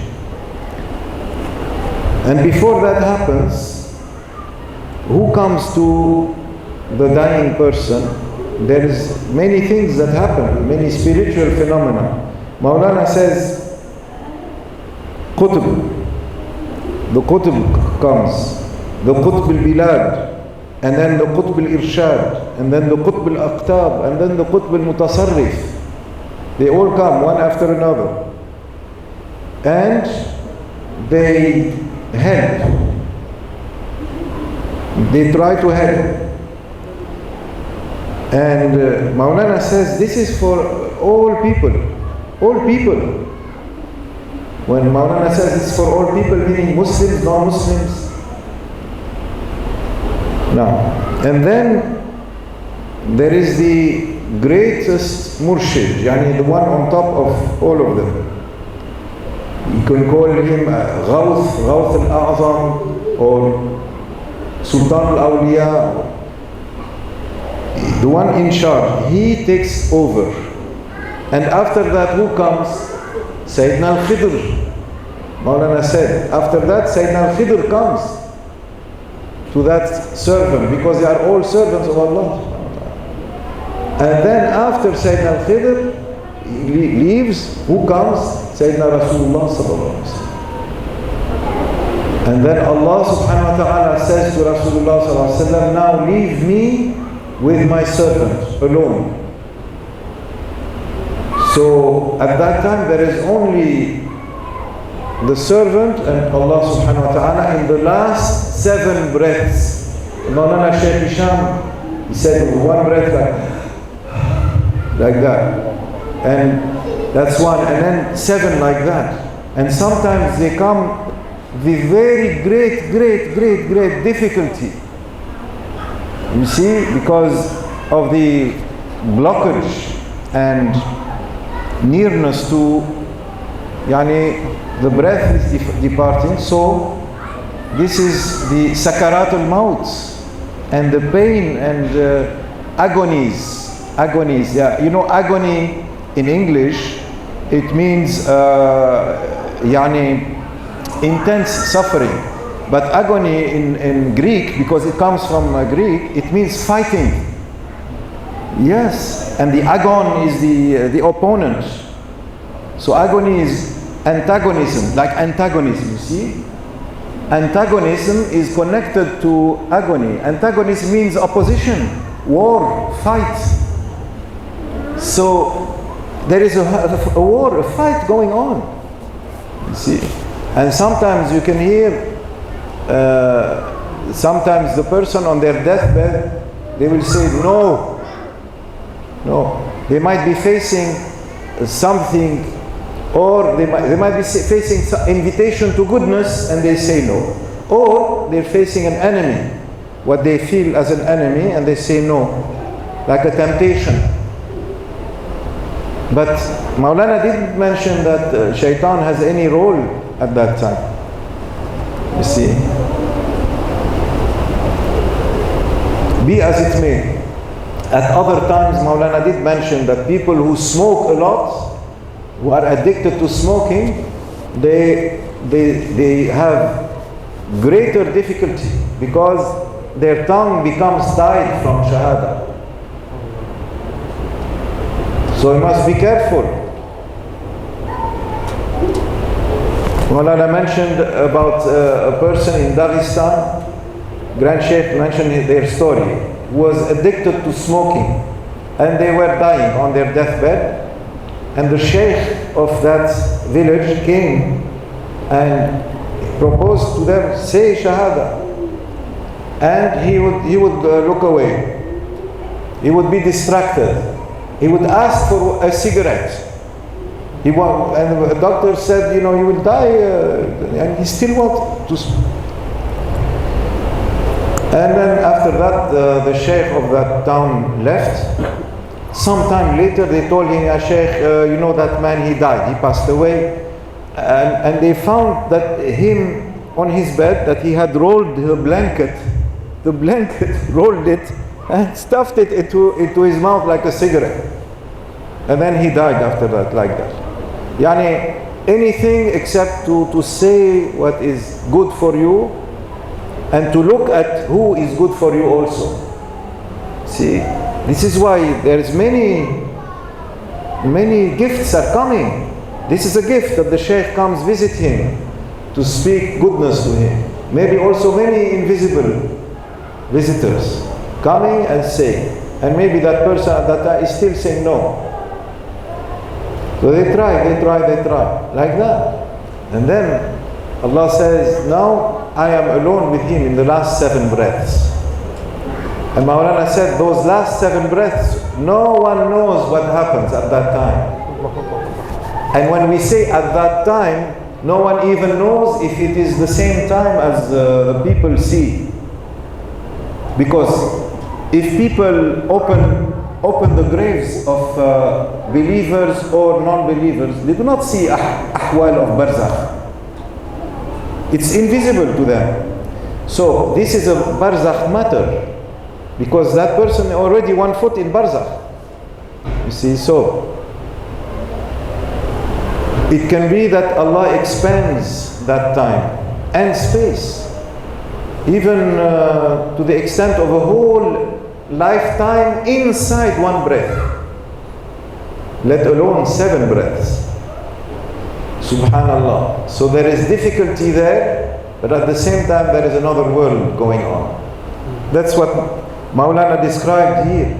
Speaker 1: And before that happens, who comes to the dying person? There is many things that happen, many spiritual phenomena. Maulana says, Qutb. The Qutb comes. The Qutb al-Bilad, and then the Qutb al-Irshad, and then the Qutb al-Aqtab, and then the Qutb al-Mutasarrif. They all come one after another. And they help. They try to help. And Maulana says this is for all people. All people. When Maulana says it's for all people, meaning Muslims, non-Muslims. Now, and then there is the greatest murshid, yani the one on top of all of them. You can call him Ghawth al-A'zam, or Sultan al-Awliya, the one in charge. He takes over. And after that, who comes? Sayyidina al-Khidr. Maulana said, after that, Sayyidina al-Khidr comes to that servant, because they are all servants of Allah. And then after Sayyidina al-Khidr leaves, who comes? Sayyidina Rasulullah sallallahu alaihi wasallam. And then Allah subhanahu wa ta'ala says to Rasulullah sallallahu alaihi wasallam, now leave me with my servant alone. So at that time there is only the servant and Allah subhanahu wa ta'ala in the last 7 breaths. Maulana Shaykh Hisham, he said one breath like that. And that's one. And then 7 like that. And sometimes they come with very great difficulty. You see, because of the blockage and nearness to, the breath is departing. So this is the sakaratul maut and the pain and agonies. Yeah, agony in English, it means intense suffering. But agony in Greek, because it comes from Greek, it means fighting. Yes, and the agon is the opponent. So agony is antagonism, like antagonism, you see? Antagonism is connected to agony. Antagonism means opposition, war, fight. So there is a war, a fight going on, you see? And sometimes you can hear, sometimes the person on their deathbed, they will say, no. They might be facing something, or they might be facing some invitation to goodness and they say no. Or they're facing an enemy, what they feel as an enemy, and they say no, like a temptation. But Maulana didn't mention that shaitan has any role at that time. You see? Be as it may. At other times, Maulana did mention that people who smoke a lot, who are addicted to smoking, they have greater difficulty because their tongue becomes tied from shahada. So you must be careful. Maulana mentioned about a person in Dagestan. Grand Sheikh mentioned their story. Was addicted to smoking, and they were dying on their deathbed, and the Sheikh of that village came and proposed to them, say shahada, and he would look away, he would be distracted, he would ask for a cigarette, and the doctor said, you will die, and he still wanted to smoke. And then after that, the Sheikh of that town left. Sometime later, they told him, Ya Sheikh, that man, he died, he passed away. And they found that him on his bed, that he had rolled the blanket, rolled it, and stuffed it into his mouth like a cigarette. And then he died after that, like that. Yani, anything except to say what is good for you, and to look at who is good for you also. See, this is why there's many gifts are coming. This is a gift that the Shaykh comes visit him to speak goodness to him. Maybe also many invisible visitors coming and saying, and maybe that person at that time is still saying no. So they try, like that. And then Allah says, now I am alone with him in the last 7 breaths. And Maulana said, those last 7 breaths, no one knows what happens at that time. And when we say at that time, no one even knows if it is the same time as the people see. Because if people open the graves of believers or non-believers, they do not see ahwal of barzakh. It's invisible to them. So this is a barzakh matter, because that person already 1 foot in barzakh. You see, so it can be that Allah expands that time and space, even to the extent of a whole lifetime inside 1 breath, let alone 7 breaths. Subhanallah. So there is difficulty there, but at the same time there is another world going on. That's what Maulana described here.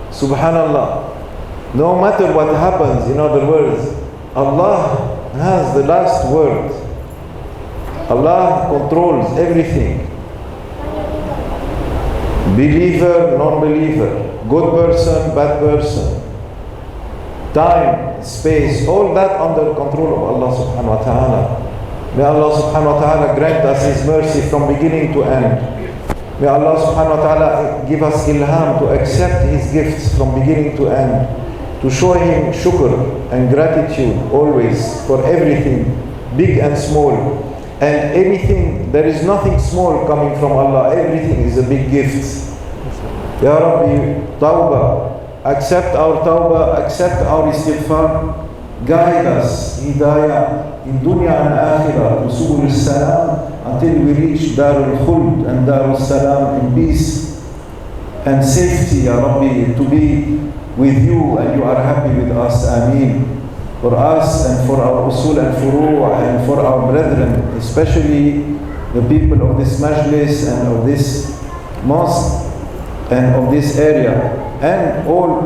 Speaker 1: Subhanallah. No matter what happens, in other words, Allah has the last word. Allah controls everything. Believer, non-believer, good person, bad person, time, space, all that under control of Allah subhanahu wa ta'ala. May Allah subhanahu wa ta'ala grant us His mercy from beginning to end. May Allah subhanahu wa ta'ala give us ilham to accept His gifts from beginning to end, to show Him shukr and gratitude always for everything, big and small. And anything, there is nothing small coming from Allah, everything is a big gift. Ya Rabbi, tawbah, accept our tawbah, accept our istighfar, guide us, hidayah, in dunya and akhirah, to subul salam, until we reach Darul Khuld and Darul Salam in peace and safety, Ya Rabbi, to be with you and you are happy with us. Ameen. For us and for our usul and furu' and for our brethren, especially the people of this majlis and of this mosque and of this area, and all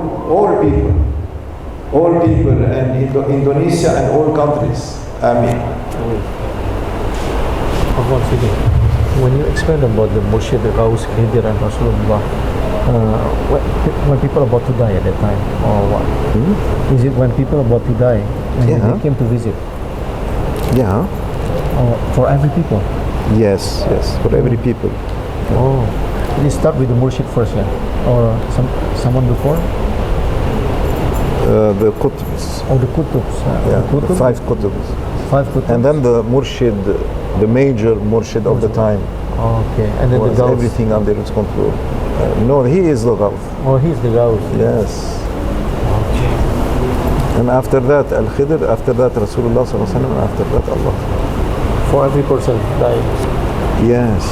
Speaker 1: people and Indonesia and all countries. Ameen.
Speaker 3: When you explain about the Mursyid, the Ghaus, Khidir and Rasulullah, when people are about to die at that time, or what? Is it when people are about to die and they came to visit?
Speaker 1: Yeah.
Speaker 3: For every people?
Speaker 1: Yes, for every people.
Speaker 3: Oh, did you start with the Mursyid first, or someone before?
Speaker 1: The Qutbs.
Speaker 3: Oh, the Qutbs.
Speaker 1: The 5 Qutbs.
Speaker 3: 5 Qutbs.
Speaker 1: And then the Mursyid, the major Mursyid of the time.
Speaker 3: Oh, okay. And then the Ghaus.
Speaker 1: Everything under his control. No, he is the Ghaus.
Speaker 3: Oh, he's the Ghaus.
Speaker 1: Yes. Okay. And after that, Al-Khidr, after that, Rasulullah sallallahu alaihi wasallam, after that, Allah.
Speaker 3: For every person died.
Speaker 1: Yes.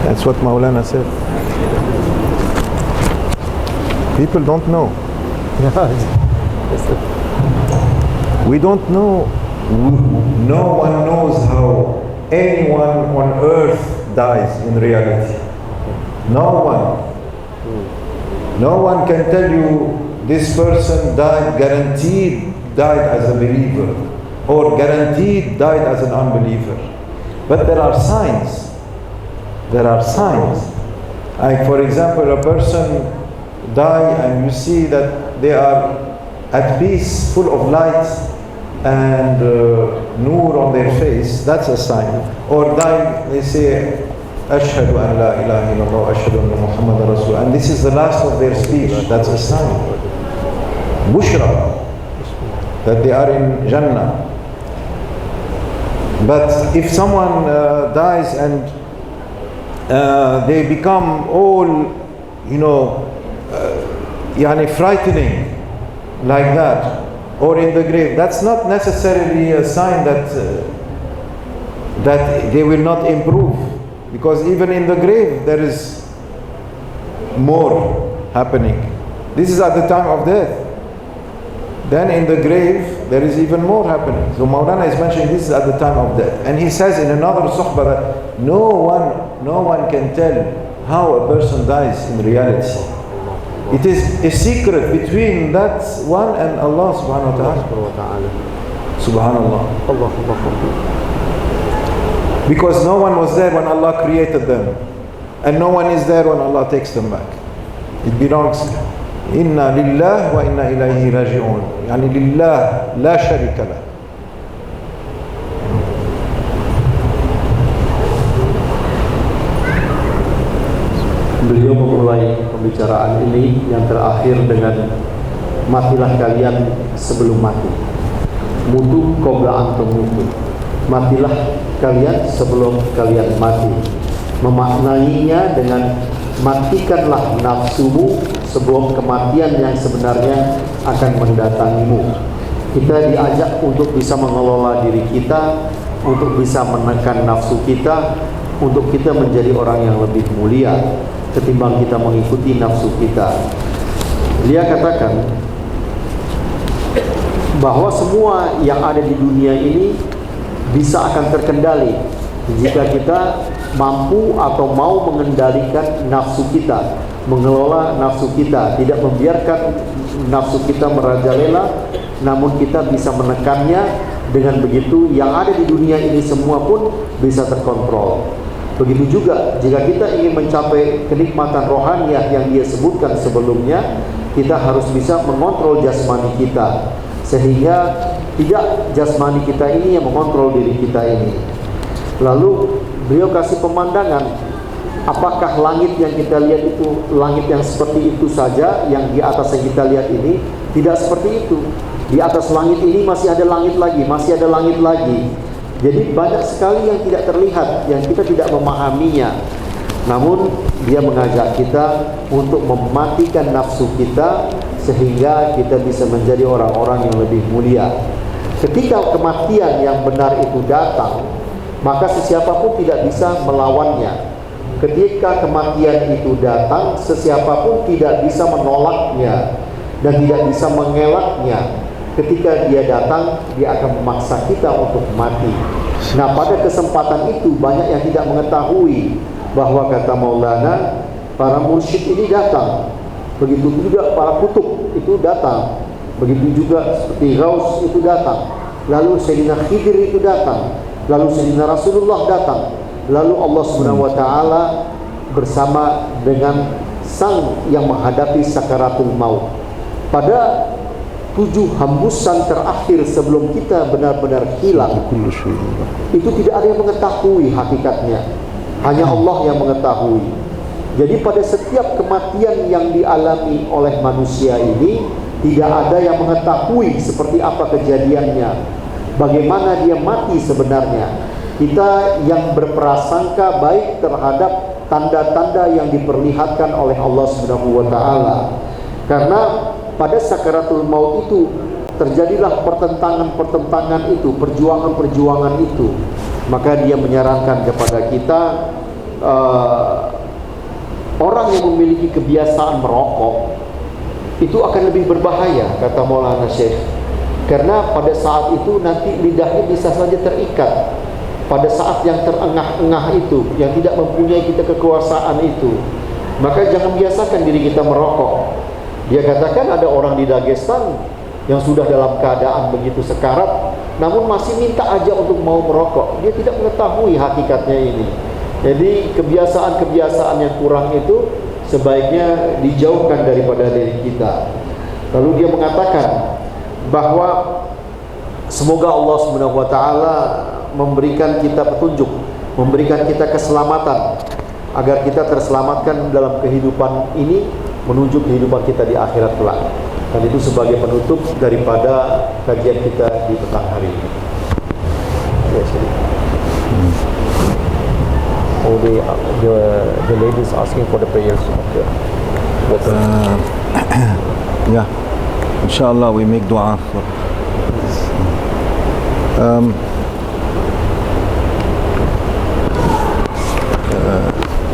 Speaker 1: That's what Maulana said. People don't know. We don't know. No one knows how anyone on earth dies in reality. No one can tell you this person died, guaranteed died as a believer, or guaranteed died as an unbeliever. But there are signs. Like, for example, a person die and you see that they are at peace, full of light and nur on their face, that's a sign. Or die, they say, Ashhadu an la ilaha illallah, Ashhadu anna Muhammadan Rasul, and this is the last of their speech, that's a sign. Bushra, that they are in Jannah. But if someone dies and they become all, frightening like that, or in the grave, that's not necessarily a sign that they will not improve, because even in the grave there is more happening. This is at the time of death. Then in the grave there is even more happening. So Maulana is mentioning this is at the time of death, and he says in another suhbah that no one can tell how a person dies in reality. It is a secret between that one and Allah subhanahu wa ta'ala. Subhanallah. Because no one was there when Allah created them, and no one is there when Allah takes them back. It belongs. Inna lillah wa inna ilayhi raji'un. Yani lillah la sharika lah.
Speaker 2: Beliau memulai pembicaraan ini yang terakhir dengan matilah kalian sebelum mati. Mutu qabla an tamutu. Matilah kalian sebelum kalian mati. Memaknainya dengan matikanlah nafsumu sebelum kematian yang sebenarnya akan mendatangimu. Kita diajak untuk bisa mengelola diri kita, untuk bisa menekan nafsu kita, untuk kita menjadi orang yang lebih mulia ketimbang kita mengikuti nafsu kita. Dia katakan bahwa semua yang ada di dunia ini bisa akan terkendali jika kita mampu atau mau mengendalikan nafsu kita, mengelola nafsu kita, tidak membiarkan nafsu kita merajalela, namun kita bisa menekannya. Dengan begitu yang ada di dunia ini semua pun bisa terkontrol. Begitu juga jika kita ingin mencapai kenikmatan rohaniah yang dia sebutkan sebelumnya, kita harus bisa mengontrol jasmani kita, sehingga tidak jasmani kita ini yang mengontrol diri kita ini. Lalu beliau kasih pemandangan, apakah langit yang kita lihat itu langit yang seperti itu saja, yang di atas yang kita lihat ini? Tidak seperti itu. Di atas langit ini masih ada langit lagi, masih ada langit lagi. Jadi banyak sekali yang tidak terlihat, yang kita tidak memahaminya. Namun dia mengajak kita untuk mematikan nafsu kita
Speaker 4: sehingga kita bisa menjadi orang-orang yang lebih mulia. Ketika kematian yang benar itu datang, maka sesiapapun tidak bisa melawannya. Ketika kematian itu datang, sesiapapun tidak bisa menolaknya dan tidak bisa mengelaknya. Ketika dia datang, dia akan memaksa kita untuk mati. Nah, pada kesempatan itu banyak yang tidak mengetahui bahwa kata Maulana, para mursyid ini datang. Begitu juga para kutub itu datang. Begitu juga seperti Ghaus itu datang. Lalu Sayyidina Khidir itu datang. Lalu Sayyidina Rasulullah datang. Lalu Allah Subhanahu wa taala bersama dengan sang yang menghadapi sakaratul maut. Pada 7 hembusan terakhir sebelum kita benar-benar hilang, itu tidak ada yang mengetahui hakikatnya, hanya Allah yang mengetahui. Jadi pada setiap kematian yang dialami oleh manusia ini, tidak ada yang mengetahui seperti apa kejadiannya, bagaimana dia mati sebenarnya. Kita yang berprasangka baik terhadap tanda-tanda yang diperlihatkan oleh Allah Subhanahu wa taala. Karena pada sakaratul maut itu terjadilah pertentangan-pertentangan itu, perjuangan-perjuangan itu. Maka dia menyarankan kepada kita, orang yang memiliki kebiasaan merokok itu akan lebih berbahaya, kata Maulana Syekh. Karena pada saat itu nanti lidahnya bisa saja terikat. Pada saat yang terengah-engah itu, yang tidak mempunyai kita kekuasaan itu, maka jangan biasakan diri kita merokok. Dia katakan ada orang di Dagestan yang sudah dalam keadaan begitu sekarat, namun masih minta aja untuk mau merokok. Dia tidak mengetahui hakikatnya ini. Jadi kebiasaan-kebiasaan yang kurang itu sebaiknya dijauhkan daripada diri kita. Lalu dia mengatakan bahwa semoga Allah Subhanahu wa taala memberikan kita petunjuk, memberikan kita keselamatan, agar kita terselamatkan dalam kehidupan ini menuju kehidupan kita di akhirat kelak. Dan itu sebagai penutup daripada kajian kita di petang hari ini.
Speaker 3: Oh, the ladies asking for the prayers.
Speaker 1: Yeah, inshallah we make dua for.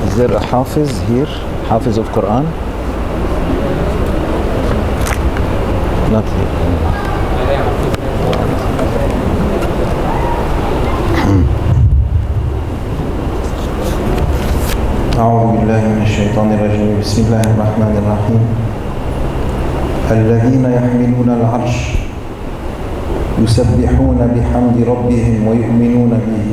Speaker 1: Is there a hafiz here? Hafiz of Quran? Not here. أعوذ بالله من الشيطان الرجيم بسم الله الرحمن الرحيم الذين يحملون العرش يسبحون بحمد ربهم ويؤمنون به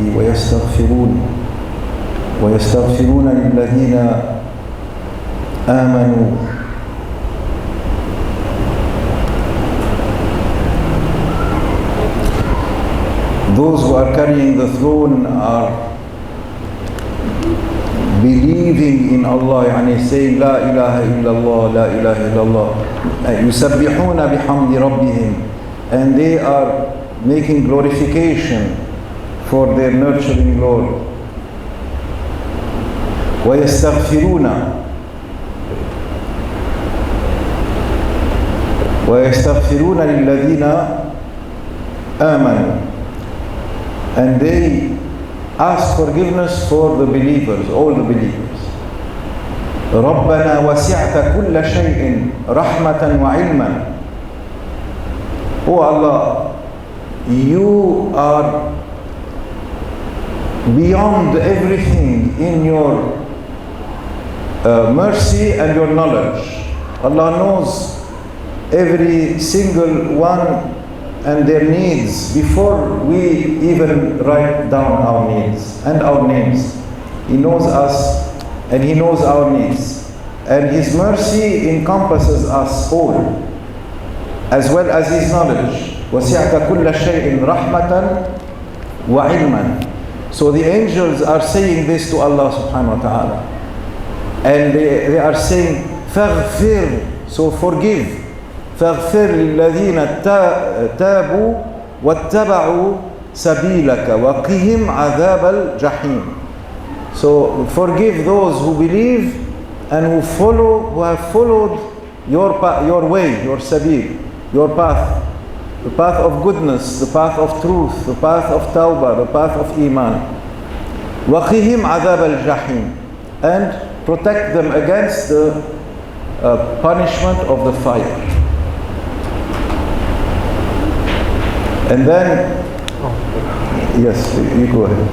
Speaker 1: ويستغفرون للذين آمنوا those who are carrying the throne are believing in Allah, يعني saying لا إله إلا الله لا إله إلا الله يسبحون بحمد ربهم, and they are making glorification for their nurturing Lord. ويستغفرون للذين آمنوا, and they ask forgiveness for the believers, all the believers. ربنا وسعت كل شيء رحمة وعلما. Oh Allah, you are beyond everything in your mercy and your knowledge. Allah knows every single one and their needs before we even write down our needs and our names. He knows us and He knows our needs, and His mercy encompasses us all, as well as His knowledge. وَسِعْتَ كُلَّ شَيْءٍ رَحْمَةً وَعِلْمًا. So the angels are saying this to Allah subhanahu wa ta'ala, and they are saying فَاغْفِرْ, so forgive. فاغفر للذين تابوا واتبعوا سبيلك وقهم عذاب الجحيم. So forgive those who believe and who have followed your way, your sabil, your path, the path of goodness, the path of truth, the path of tawbah, the path of iman. وَقِهِمْ عَذَابَ الْجَحِيمِ, and protect them against the punishment of the fire. And then, yes, you go ahead.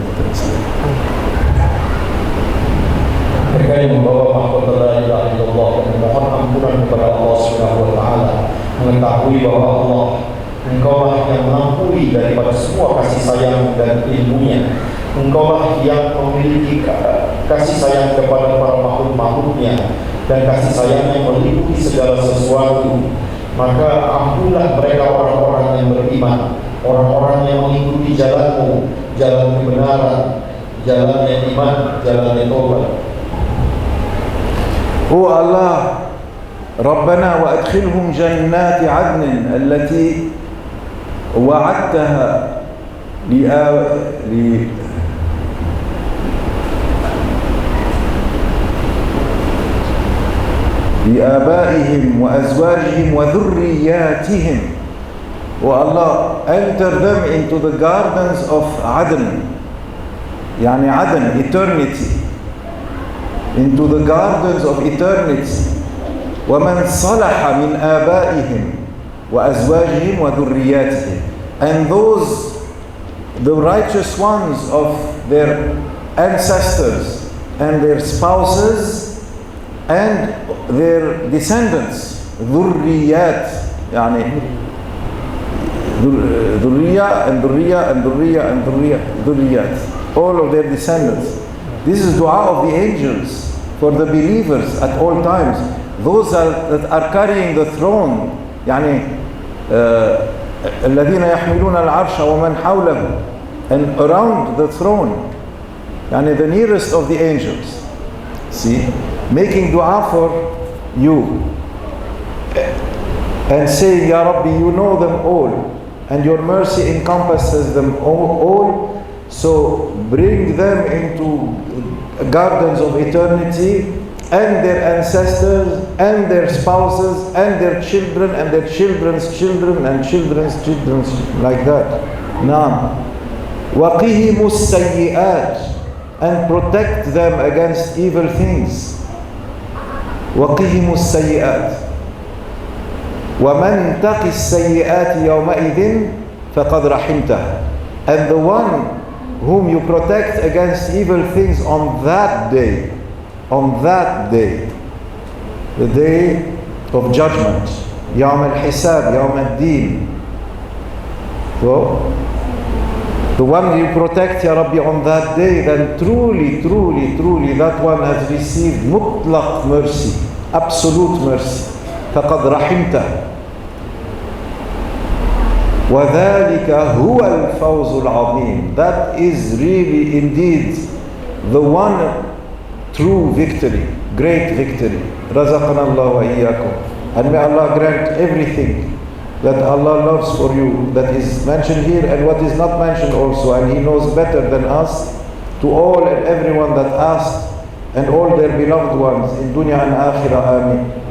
Speaker 2: Mereka yang membawa mahkota la ilaha illallah dan memohon ampunan kepada Allah Subhanahu wa taala, mengetahui bahwa Allah Engkaulah yang melampaui daripada semua kasih sayang dan ilmunya. Engkaulah yang memiliki kasih sayang kepada para makhluk-makhluknya dan kasih sayang yang meliputi segala sesuatu. Maka ampunlah mereka orang-orang yang beriman, orang-orang yang mengikuti jalanmu, jalan kebenaran, jalan yang iman, jalan yang taubat.
Speaker 1: Oh Allah, Rabbana wa adkhilhum jannati adnin allati wa'adtaha لآبائهم وأزواجهم وذرياتهم. Oh Allah, enter them into the gardens of Adn, يعني Adn, eternity, into the gardens of eternity. ومن صلح من آبائهم وأزواجهم وذرياتهم, and those, the righteous ones of their ancestors and their spouses and their descendants. ذريات, يعني ذرية and ذرية and ذرية and ذرية, ذريات, all of their descendants. This is dua of the angels for the believers at all times. Those that are carrying the throne, يعني الذين يحملون العرش ومن حوله, and around the throne, يعني the nearest of the angels. See, making dua for you and saying, Ya Rabbi, you know them all and your mercy encompasses them all, so bring them into gardens of eternity, and their ancestors and their spouses and their children and their children's children and children's children's, like that. Naam. وَقِهِمُ السَّيِّئَاتِ, and protect them against evil things. وَقِهِمُ السَّيِّئَاتِ وَمَنْ تَقِ السَّيِّئَاتِ يَوْمَئِذٍ فَقَدْ رَحِمْتَهُ, and the one whom you protect against evil things on that day, the day of judgment, يوم الحساب, يوم الدين. So, the one you protect, Ya Rabbi, on that day, then truly that one has received mutlaq mercy, absolute mercy. فَقَدْ رَحِمْتَهُ وَذَلِكَ هُوَ الْفَوْزُ الْعَظِيمُ. That is really indeed the one true victory, great victory. رَزَقَنَا اللَّهُ وَإِيَّاكُمْ. And may Allah grant everything that Allah loves for you, that is mentioned here and what is not mentioned also, and He knows better than us, to all and everyone that asked, and all their beloved ones in dunya and akhirah. Ameen.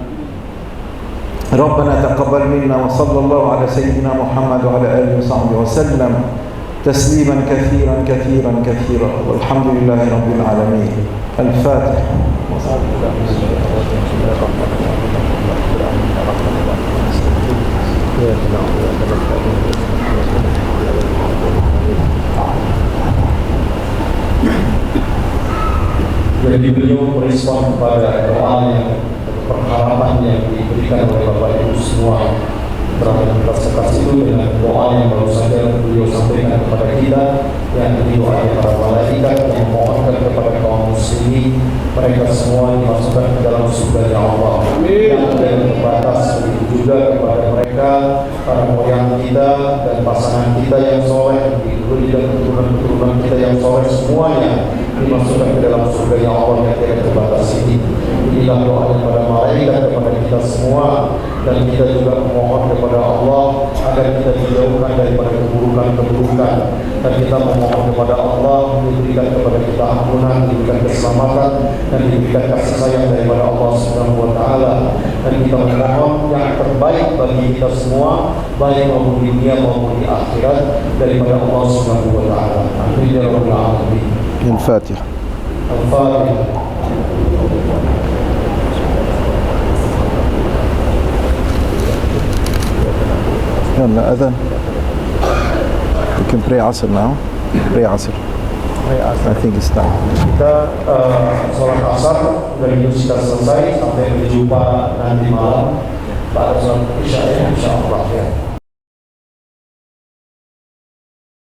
Speaker 1: ربنا تقبل منا وصلى الله على سيدنا محمد وعلى آله وصحبه وسلم تسليما كثيرا كثيرا كثيرا والحمد لله رب العالمين. الفاتحة.
Speaker 2: Jadi beliau merespon kepada doa yang pengharapan yang diberikan oleh Bapak Ibu semua berada di kelas itu dengan doa yang baru saja beliau sampaikan kepada kita, yang ini doa para malaikat yang memohonkan kepada kaum muslimin mereka semua dimasukkan ke dalam surga Allah yang tidak terbatas. Begitu juga kepada mereka para moyang kita dan pasangan kita yang soleh, begitu dan keturunan-keturunan kita yang soleh, semuanya dimasukkan ke dalam surga yang Allah yang tidak terbatas ini. Inilah doa kepada malaikat kepada kita semua, dan kita juga memohon kepada Allah agar kita dijauhkan daripada keburukan-keburukan, dan kita memohon kepada Allah memberikan kepada kita keampunan, diberikan keselamatan, dan diberikan kasih sayang daripada Allah Subhanahu wa taala. Dan kita memohon yang terbaik bagi kita semua, baik maupun di dunia maupun di akhirat, daripada Allah Subhanahu wa taala. Amin ya rabbal alamin.
Speaker 1: Al-Fatihah.
Speaker 2: Al-Fatihah.
Speaker 1: يلا أذن. We can pray Asr now. Pray Asr. I think it's time.
Speaker 2: Kita sholat asar dari kita selesai sampai berjumpa nanti malam pada sholat isya.